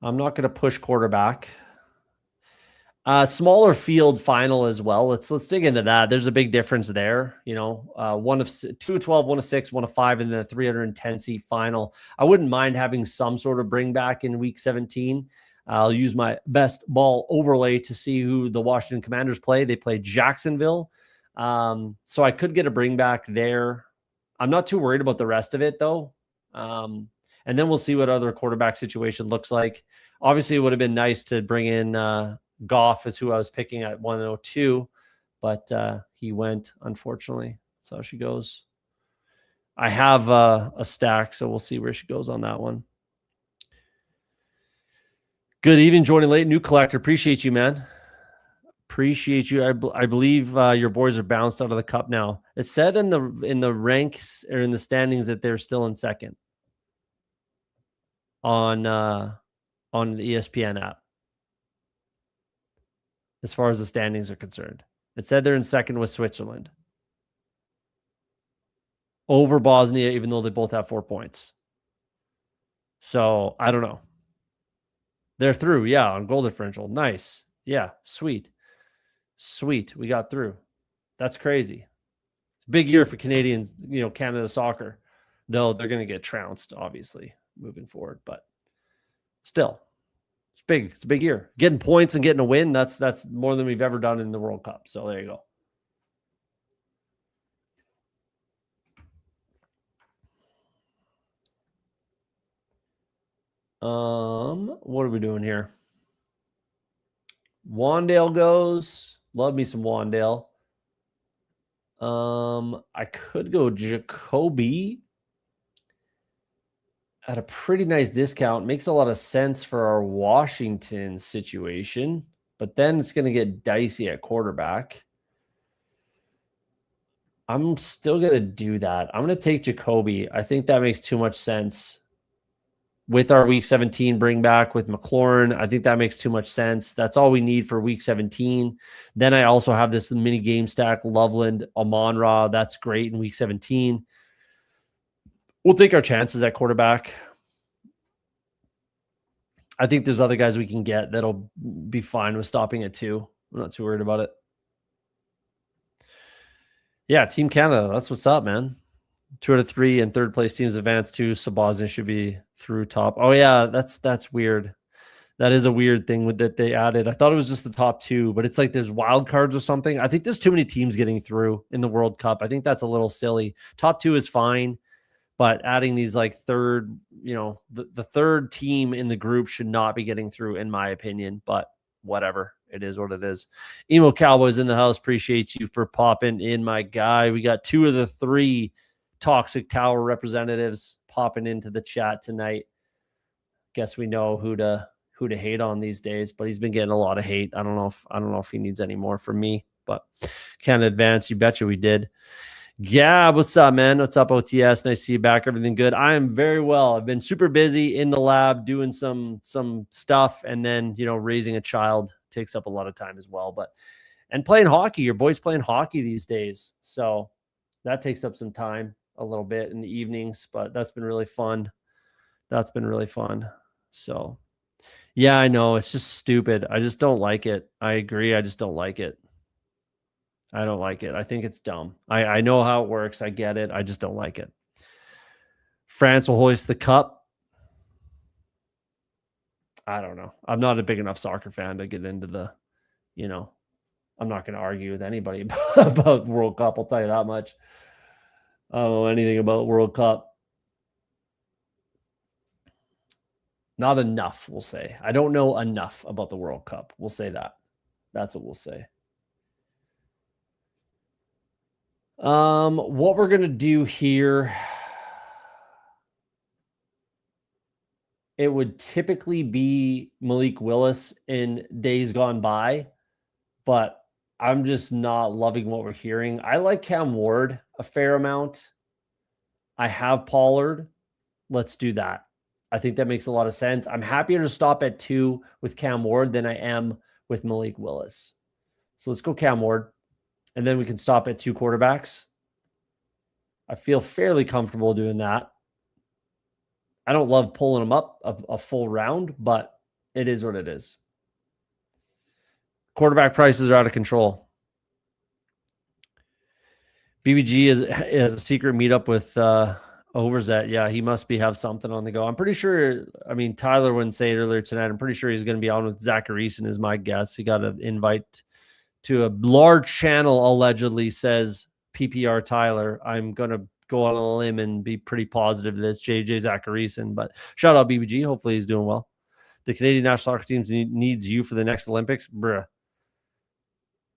Speaker 1: I'm not going to push quarterback. Smaller field final as well. Let's dig into that. There's a big difference there. 2 of 12, 1 of 6, 1 of 5 in the 310 seat final. I wouldn't mind having some sort of bring back in week 17. I'll use my best ball overlay to see who the Washington Commanders play. They play Jacksonville. So I could get a bring back there. I'm not too worried about the rest of it though. And then we'll see what other quarterback situation looks like. Obviously, it would have been nice to bring in Goff is who I was picking at 102, but he went, unfortunately. That's how she goes. I have a stack, so we'll see where she goes on that one. Good evening, joining late. New collector. Appreciate you, man. Appreciate you. I believe your boys are bounced out of the cup now. It said in the ranks or in the standings that they're still in second on the ESPN app. As far as the standings are concerned, it said they're in second with Switzerland over Bosnia, even though they both have 4 points. So I don't know. They're through. Yeah. On goal differential. Nice. Yeah. Sweet. We got through. That's crazy. It's a big year for Canadians, Canada soccer, though they're going to get trounced, obviously, moving forward, but still. It's big. It's a big year. Getting points and getting a win, that's more than we've ever done in the World Cup. So there you go. What are we doing here? Wandale goes. Love me some Wandale. I could go Jacoby at a pretty nice discount. Makes a lot of sense for our Washington situation, but then it's going to get dicey at quarterback. I'm still going to do that. I'm going to take Jacoby. I think that makes too much sense with our week 17 bring back with McLaurin. I think that makes too much sense. That's all we need for week 17. Then I also have this mini game stack, Loveland, Amon-Ra. That's great in week 17. We'll take our chances at quarterback. I think there's other guys we can get that'll be fine with stopping at 2. I'm not too worried about it. Yeah, Team Canada. That's what's up, man. 2 out of 3 and third place teams advance too. So Bosnia should be through top. Oh yeah, that's weird. That is a weird thing that they added. I thought it was just the top 2, but it's like there's wild cards or something. I think there's too many teams getting through in the World Cup. I think that's a little silly. Top 2 is fine, but adding these like third, the third team in the group should not be getting through, in my opinion. But whatever. It is what it is. Emo Cowboys in the house. Appreciate you for popping in, my guy. We got 2 of the 3 Toxic Tower representatives popping into the chat tonight. Guess we know who to hate on these days, but he's been getting a lot of hate. I don't know if he needs any more from me, but can't advance. You betcha we did. Yeah, what's up, man? What's up, OTS? Nice to see you back. Everything good? I am very well. I've been super busy in the lab doing some stuff, and then raising a child takes up a lot of time as well. And playing hockey. Your boy's playing hockey these days, so that takes up some time a little bit in the evenings, but that's been really fun. So yeah, I know it's just stupid. I just don't like it. I agree. I just don't like it. I don't like it. I think it's dumb. I know how it works. I get it. I just don't like it. France will hoist the cup. I don't know. I'm not a big enough soccer fan to get into the, I'm not going to argue with anybody about World Cup. I'll tell you that much. I don't know anything about World Cup. Not enough, we'll say. I don't know enough about the World Cup. We'll say that. That's what we'll say. What we're going to do here, it would typically be Malik Willis in days gone by, but I'm just not loving what we're hearing. I like Cam Ward a fair amount. I have Pollard. Let's do that. I think that makes a lot of sense. I'm happier to stop at 2 with Cam Ward than I am with Malik Willis. So let's go Cam Ward, and then we can stop at 2 quarterbacks. I feel fairly comfortable doing that. I don't love pulling them up a full round, but it is what it is. Quarterback prices are out of control. BBG is a secret meetup with Overzet. Yeah, he must have something on the go. I'm pretty sure, I mean, Tyler wouldn't say it earlier tonight. I'm pretty sure he's going to be on with Zacharyson is my guess. He got an invite to a large channel, allegedly, says PPR Tyler. I'm going to go on a limb and be pretty positive that it's JJ Zacharyson, but shout out BBG. Hopefully he's doing well. The Canadian national soccer team needs you for the next Olympics. Bruh.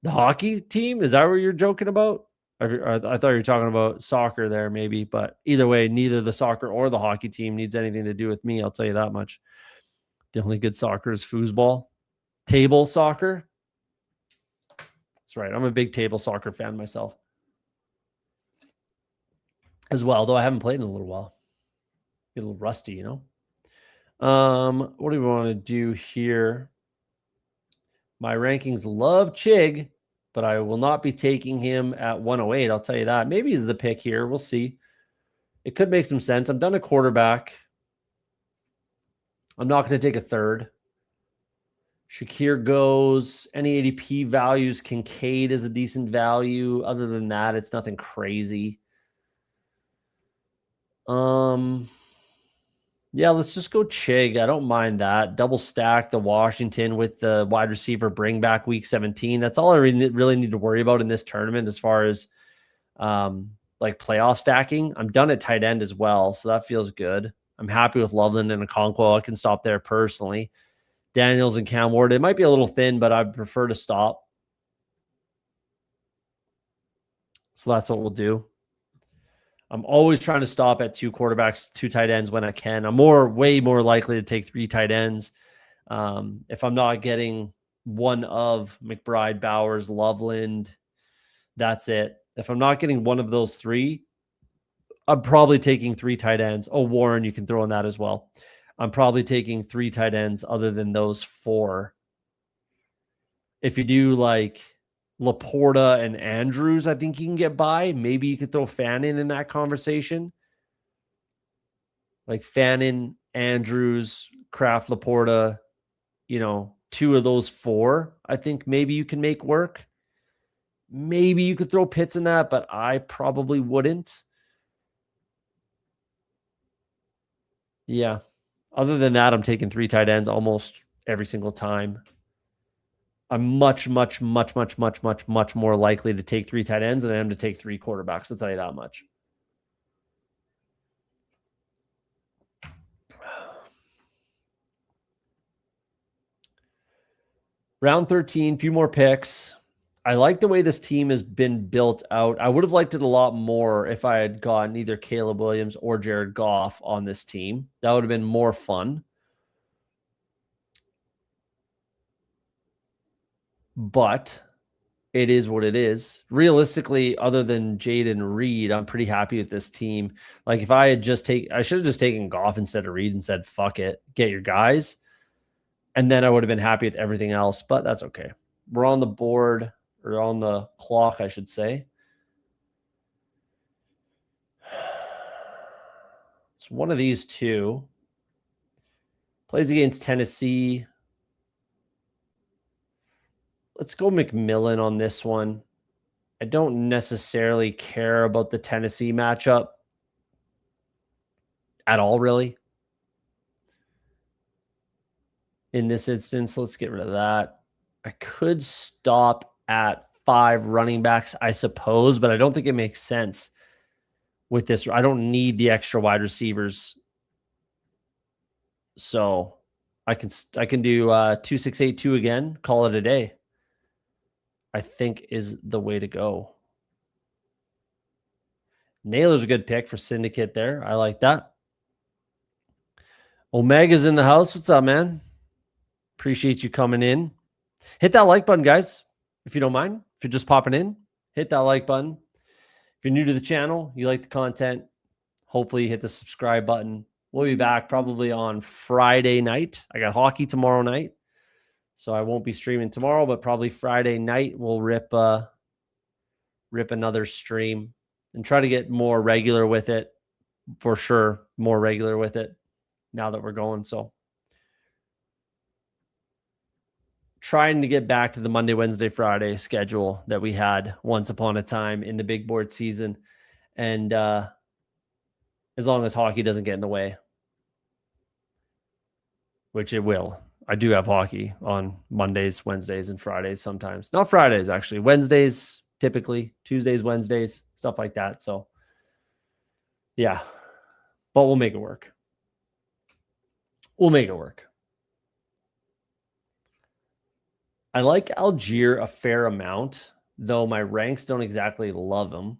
Speaker 1: The hockey team? Is that what you're joking about? I thought you were talking about soccer there, maybe, but either way, neither the soccer or the hockey team needs anything to do with me. I'll tell you that much. The only good soccer is foosball. Table soccer. That's right. I'm a big table soccer fan myself as well, though I haven't played in a little while. Get a little rusty, you know. What do we want to do here? My rankings love Chig, but I will not be taking him at 108. I'll tell you that. Maybe he's the pick here. We'll see. It could make some sense. I'm done a quarterback. I'm not going to take a third. Shakir goes. Any ADP values? Kincaid is a decent value. Other than that, it's nothing crazy. Yeah, let's just go Chig. I don't mind that. Double stack the Washington with the wide receiver bring back week 17. That's all I really need to worry about in this tournament as far as like playoff stacking. I'm done at tight end as well, so that feels good. I'm happy with Loveland and Okonkwo. I can stop there personally. Daniels and Cam Ward. It might be a little thin, but I prefer to stop. So that's what we'll do. I'm always trying to stop at 2 quarterbacks, 2 tight ends when I can. I'm way more likely to take 3 tight ends. If I'm not getting one of McBride, Bowers, Loveland, that's it. If I'm not getting one of those 3, I'm probably taking 3 tight ends. Oh, Warren, you can throw in that as well. I'm probably taking 3 tight ends other than those 4. If you do like Laporta and Andrews, I think you can get by. Maybe you could throw Fannin in that conversation. Like Fannin, Andrews, Kraft, Laporta, 2 of those 4, I think maybe you can make work. Maybe you could throw Pitts in that, but I probably wouldn't. Yeah. Other than that, I'm taking 3 tight ends almost every single time. I'm much more likely to take 3 tight ends than I am to take 3 quarterbacks. I'll tell you that much. Round 13, few more picks. I like the way this team has been built out. I would have liked it a lot more if I had gotten either Caleb Williams or Jared Goff on this team. That would have been more fun. But it is what it is. Realistically, other than Jaden Reed, I'm pretty happy with this team. Like if I had I should have just taken Goff instead of Reed and said, fuck it, get your guys. And then I would have been happy with everything else, but that's okay. We're on the board, or on the clock, I should say. It's one of these 2. Plays against Tennessee. Let's go McMillan on this one. I don't necessarily care about the Tennessee matchup at all, really. In this instance, let's get rid of that. I could stop at 5 running backs, I suppose, but I don't think it makes sense with this. I don't need the extra wide receivers. So I can do 2682 again, call it a day. I think is the way to go. Naylor's a good pick for syndicate there. I like that. Omega's in the house. What's up, man? Appreciate you coming in. Hit that like button, guys, if you don't mind. If you're just popping in, hit that like button. If you're new to the channel, you like the content, hopefully hit the subscribe button. We'll be back probably on Friday night. I got hockey tomorrow night, so I won't be streaming tomorrow, but probably Friday night we'll rip another stream and try to get more regular with it, for sure, more regular with it now that we're going. So trying to get back to the Monday, Wednesday, Friday schedule that we had once upon a time in the big board season. And as long as hockey doesn't get in the way, which it will. I do have hockey on Mondays, Wednesdays, and Fridays sometimes. Not Fridays, actually. Wednesdays, typically. Tuesdays, Wednesdays, stuff like that. So, yeah. But we'll make it work. We'll make it work. I like Algier a fair amount, though my ranks don't exactly love him.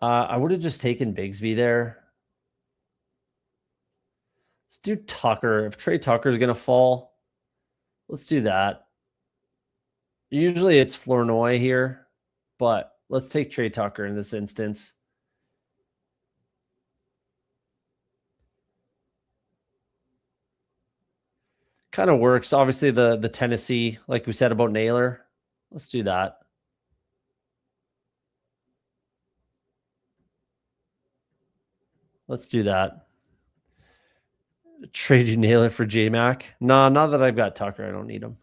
Speaker 1: I would have just taken Bigsby there. Let's do Tucker. If Trey Tucker is going to fall, let's do that. Usually it's Flournoy here, but let's take Trey Tucker in this instance. Kind of works. Obviously, the Tennessee, like we said about Naylor. Let's do that. Let's do that. Trade you Naylor for J-Mac. No, now that I've got Tucker, I don't need him.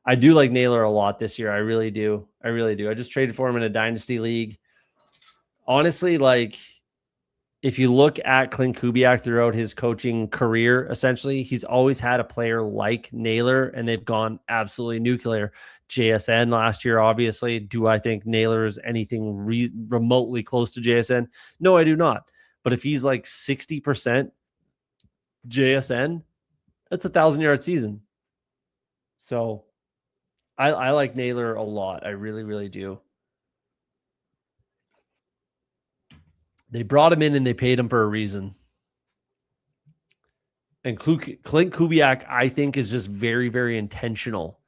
Speaker 1: I do like Naylor a lot this year. I really do. I really do. I just traded for him in a dynasty league. Honestly, like, if you look at Clint Kubiak throughout his coaching career, essentially, he's always had a player like Naylor, and they've gone absolutely nuclear. JSN last year, obviously. Do I think Naylor is anything remotely close to JSN? No, I do not. But if he's like 60% JSN, that's a 1,000-yard season. So I like Naylor a lot. I really, really do. They brought him in and they paid him for a reason. And Clint Kubiak, I think, is just very, very intentional.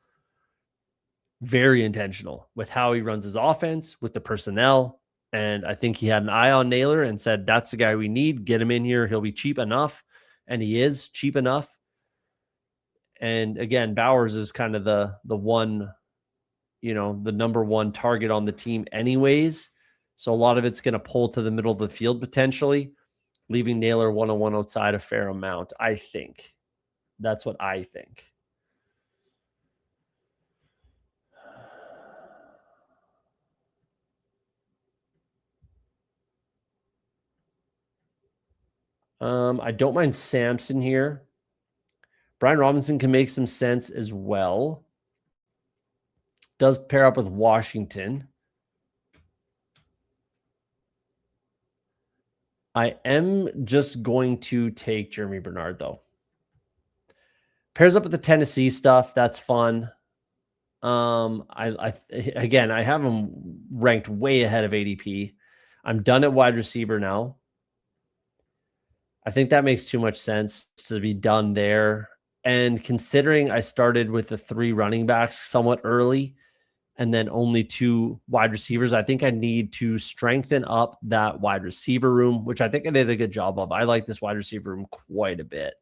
Speaker 1: Very intentional with how he runs his offense, with the personnel. And I think he had an eye on Naylor and said, that's the guy we need. Get him in here. He'll be cheap enough. And he is cheap enough. And again, Bowers is kind of the one, the number one target on the team anyways. So a lot of it's going to pull to the middle of the field potentially, leaving Naylor one-on-one outside a fair amount, I think. That's what I think. I don't mind Samson here. Brian Robinson can make some sense as well. Does pair up with Washington. I am just going to take Jeremy Bernard, though. Pairs up with the Tennessee stuff. That's fun. I have him ranked way ahead of ADP. I'm done at wide receiver now. I think that makes too much sense to be done there. And considering I started with the 3 running backs somewhat early and then only 2 wide receivers, I think I need to strengthen up that wide receiver room, which I think I did a good job of. I like this wide receiver room quite a bit.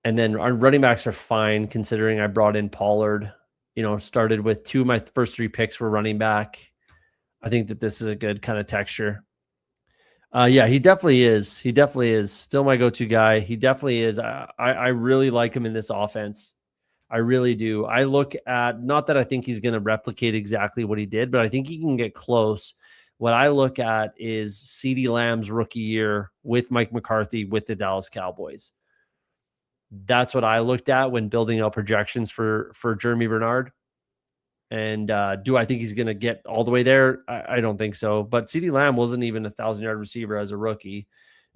Speaker 1: And then our running backs are fine considering I brought in Pollard, started with 2 of my first 3 picks were running back. I think that this is a good kind of texture. Yeah, he definitely is. He definitely is still my go-to guy. He definitely is. I really like him in this offense. I really do. I look at, not that I think he's going to replicate exactly what he did, but I think he can get close. What I look at is CeeDee Lamb's rookie year with Mike McCarthy with the Dallas Cowboys. That's what I looked at when building out projections for Jeremy Bernard. And do I think he's going to get all the way there? I don't think so. But CeeDee Lamb wasn't even a 1,000-yard receiver as a rookie.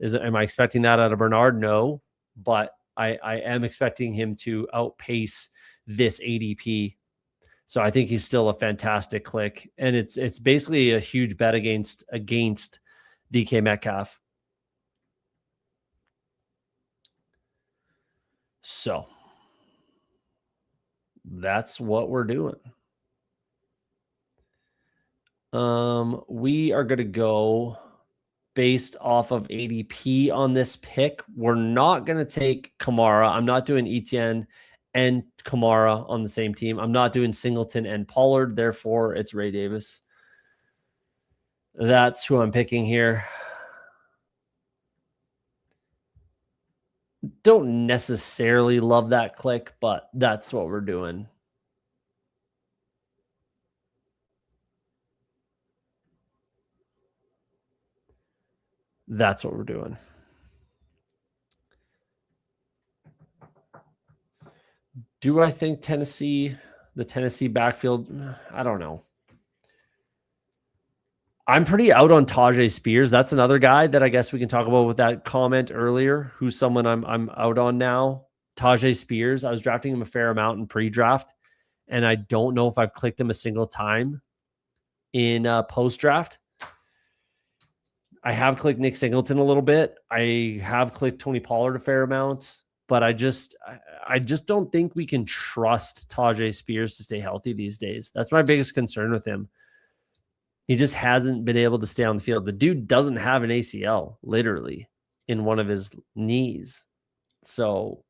Speaker 1: Am I expecting that out of Bernard? No. But I am expecting him to outpace this ADP. So I think he's still a fantastic click. And it's basically a huge bet against DK Metcalf. So that's what we're doing. We are going to go based off of ADP on this pick. We're not going to take Kamara. I'm not doing Etienne and Kamara on the same team. I'm not doing Singleton and Pollard. Therefore, it's Ray Davis. That's who I'm picking here. Don't necessarily love that click, but that's what we're doing. That's what we're doing. Do I think the Tennessee backfield? I don't know. I'm pretty out on Tajay Spears. That's another guy that I guess we can talk about with that comment earlier, who's someone I'm out on now. Tajay Spears. I was drafting him a fair amount in pre-draft, and I don't know if I've clicked him a single time in post-draft. I have clicked Nick Singleton a little bit. I have clicked Tony Pollard a fair amount, but I just don't think we can trust Tajay Spears to stay healthy these days. That's my biggest concern with him. He just hasn't been able to stay on the field. The dude doesn't have an ACL, literally, in one of his knees. So,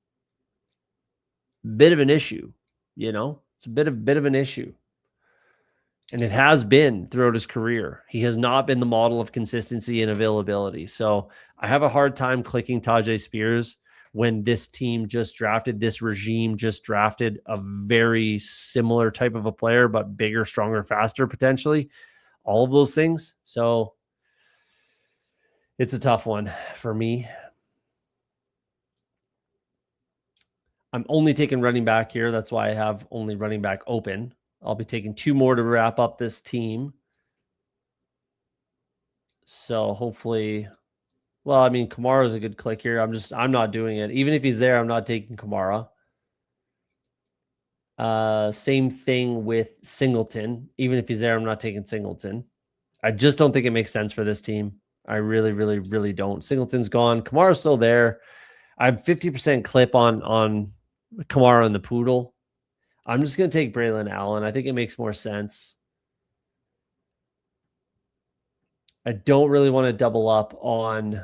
Speaker 1: bit of an issue, It's a bit of an issue. And it has been throughout his career. He has not been the model of consistency and availability. So, I have a hard time clicking Tajay Spears when this regime just drafted a very similar type of a player, but bigger, stronger, faster, potentially. All of those things. So it's a tough one for me. I'm only taking running back here. That's why I have only running back open. I'll be taking 2 more to wrap up this team. So hopefully, Kamara is a good click here. I'm not doing it. Even if he's there, I'm not taking Kamara. Same thing with Singleton. Even if he's there, I'm not taking Singleton. I just don't think it makes sense for this team. I really, really, really don't. Singleton's gone. Kamara's still there. I have 50% clip on Kamara and the Poodle. I'm just going to take Braylon Allen. I think it makes more sense. I don't really want to double up on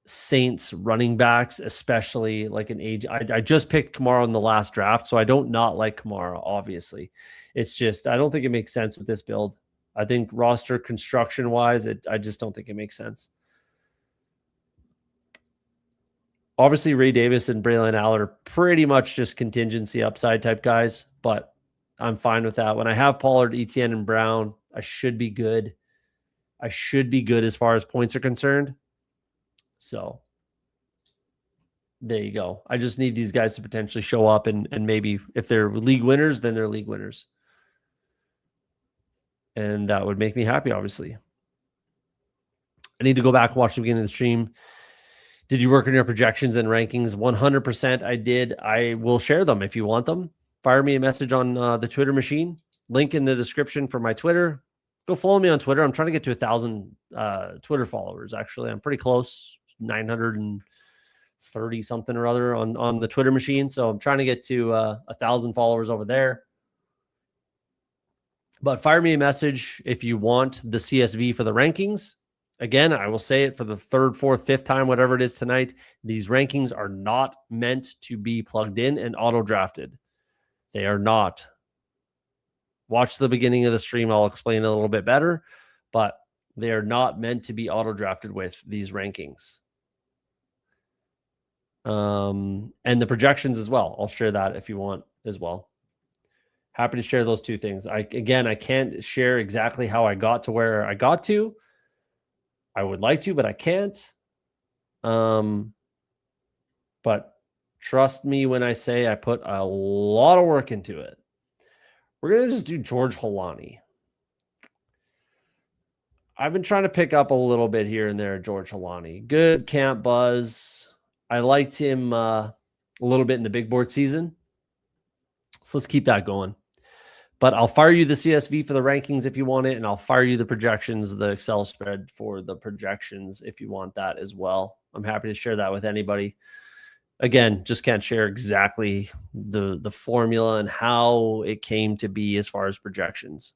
Speaker 1: Saints running backs, especially like an age. I just picked Kamara in the last draft, so I don't not like Kamara, obviously. It's just, I don't think it makes sense with this build. I think roster construction wise, I just don't think it makes sense. Obviously, Ray Davis and Braylon Allen are pretty much just contingency upside type guys, but I'm fine with that. When I have Pollard, Etienne, and Brown, I should be good. I should be good as far as points are concerned. So there you go. I just need these guys to potentially show up and maybe if they're league winners, then they're league winners. And that would make me happy, obviously. I need to go back and watch the beginning of the stream. Did you work on your projections and rankings? 100% I did. I will share them if you want them. Fire me a message on the Twitter machine. Link in the description for my Twitter. Go follow me on Twitter. I'm trying to get to 1,000 Twitter followers, actually. I'm pretty close. 930 something or other on the Twitter machine. So I'm trying to get to 1,000 followers over there. But fire me a message if you want the CSV for the rankings. Again, I will say it for the 3rd, 4th, 5th time, whatever it is tonight. These rankings are not meant to be plugged in and auto-drafted. They are not. Watch the beginning of the stream. I'll explain it a little bit better. But they are not meant to be auto-drafted with these rankings. And the projections as well. I'll share that if you want as well. Happy to share those 2 things. I can't share exactly how I got to where I got to. I would like to, but I can't. But trust me when I say I put a lot of work into it. We're going to just do George Holani. I've been trying to pick up a little bit here and there, George Holani. Good camp buzz. I liked him a little bit in the big board season. So let's keep that going. But I'll fire you the CSV for the rankings if you want it, and I'll fire you the projections, the Excel spread for the projections if you want that as well. I'm happy to share that with anybody. Again, just can't share exactly the formula and how it came to be as far as projections.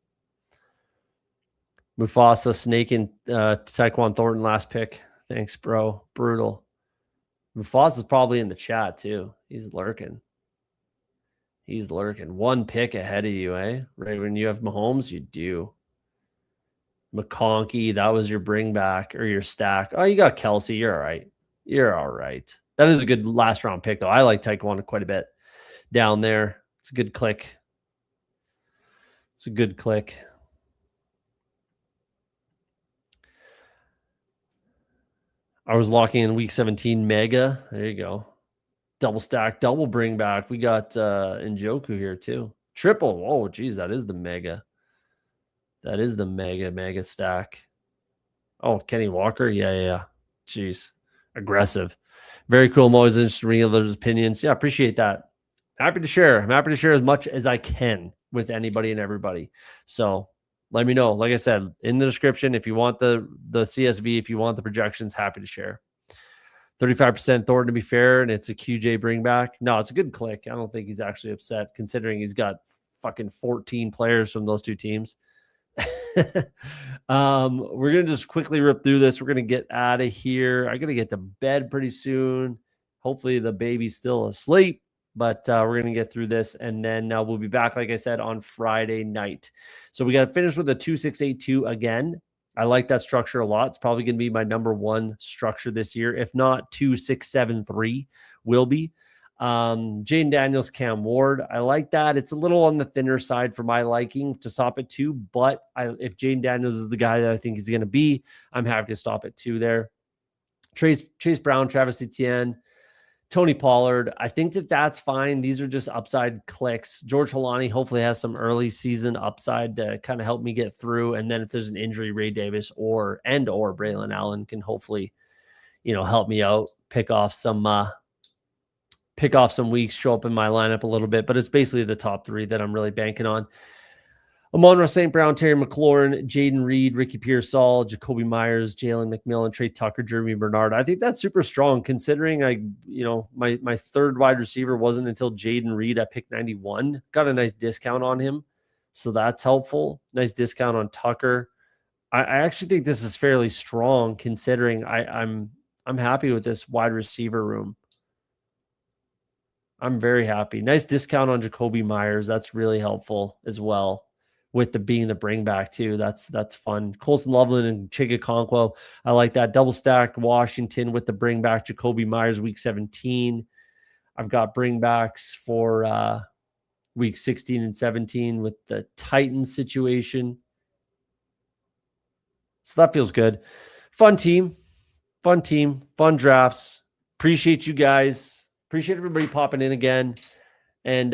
Speaker 1: Mufasa snaking Tyquan Thornton last pick. Thanks, bro. Brutal. Mufasa's probably in the chat too. He's lurking. He's lurking. One pick ahead of you, eh? Right when you have Mahomes, you do. McConkey, that was your bring back or your stack. Oh, you got Kelsey. You're all right. You're all right. That is a good last round pick, though. I like Tyquan quite a bit down there. It's a good click. It's a good click. I was locking in week 17 mega. There you go. Double stack, double bring back. We got Njoku here too. Triple. Oh, geez, that is the mega. That is the mega stack. Oh, Kenny Walker. Yeah. Jeez. Aggressive. Very cool. I'm always interested in reading others' opinions. Yeah, appreciate that. Happy to share. I'm happy to share as much as I can with anybody and everybody. So let me know. Like I said, in the description, if you want the CSV, if you want the projections, happy to share. 35% Thornton, to be fair, and it's a QJ bring back. No, it's a good click. I don't think he's actually upset considering he's got fucking 14 players from those two teams. We're going to just quickly rip through this. We're going to get out of here. I got to get to bed pretty soon. Hopefully the baby's still asleep, but we're going to get through this, and then we'll be back, like I said, on Friday night. So we got to finish with a 2-6-8-2 again. I like that structure a lot. It's probably going to be my number one structure this year. If not, 2-6-7-3 will be. Jane Daniels, Cam Ward. I like that. It's a little on the thinner side for my liking to stop at 2, but if Jane Daniels is the guy that I think he's going to be, I'm happy to stop at 2 there. Chase Brown, Travis Etienne, Tony Pollard. I think that's fine. These are just upside clicks. George Holani hopefully has some early season upside to kind of help me get through. And then if there's an injury, Ray Davis or Braylon Allen can hopefully, help me out, pick off some weeks, show up in my lineup a little bit. But it's basically the top 3 that I'm really banking on. Amon-Ra St. Brown, Terry McLaurin, Jaden Reed, Ricky Pearsall, Jacoby Myers, Jalen McMillan, Trey Tucker, Jeremy Bernard. I think that's super strong considering my third wide receiver wasn't until Jaden Reed at pick 91. Got a nice discount on him, so that's helpful. Nice discount on Tucker. I actually think this is fairly strong considering I'm happy with this wide receiver room. I'm very happy. Nice discount on Jacoby Myers. That's really helpful as well. With being the bring back too. That's fun. Colson Loveland and Chigakonkwo. I like that. Double stack Washington with the bring back. Jacoby Myers week 17. I've got bring backs for week 16 and 17 with the Titans situation. So that feels good. Fun team, fun drafts. Appreciate you guys. Appreciate everybody popping in again and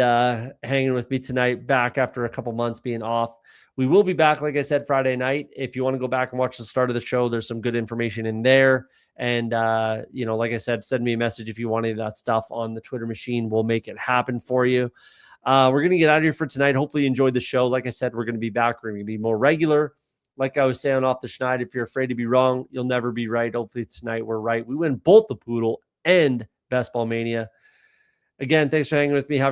Speaker 1: hanging with me tonight, back after a couple months being off. We will be back, like I said, Friday night. If you want to go back and watch the start of the show, there's some good information in there. And, like I said, send me a message if you want any of that stuff on the Twitter machine. We'll make it happen for you. We're going to get out of here for tonight. Hopefully you enjoyed the show. Like I said, we're going to be back. We're going to be more regular. Like I was saying off the Schneid, if you're afraid to be wrong, you'll never be right. Hopefully tonight we're right. We win both the Poodle and Best Ball Mania. Again, thanks for hanging with me. Have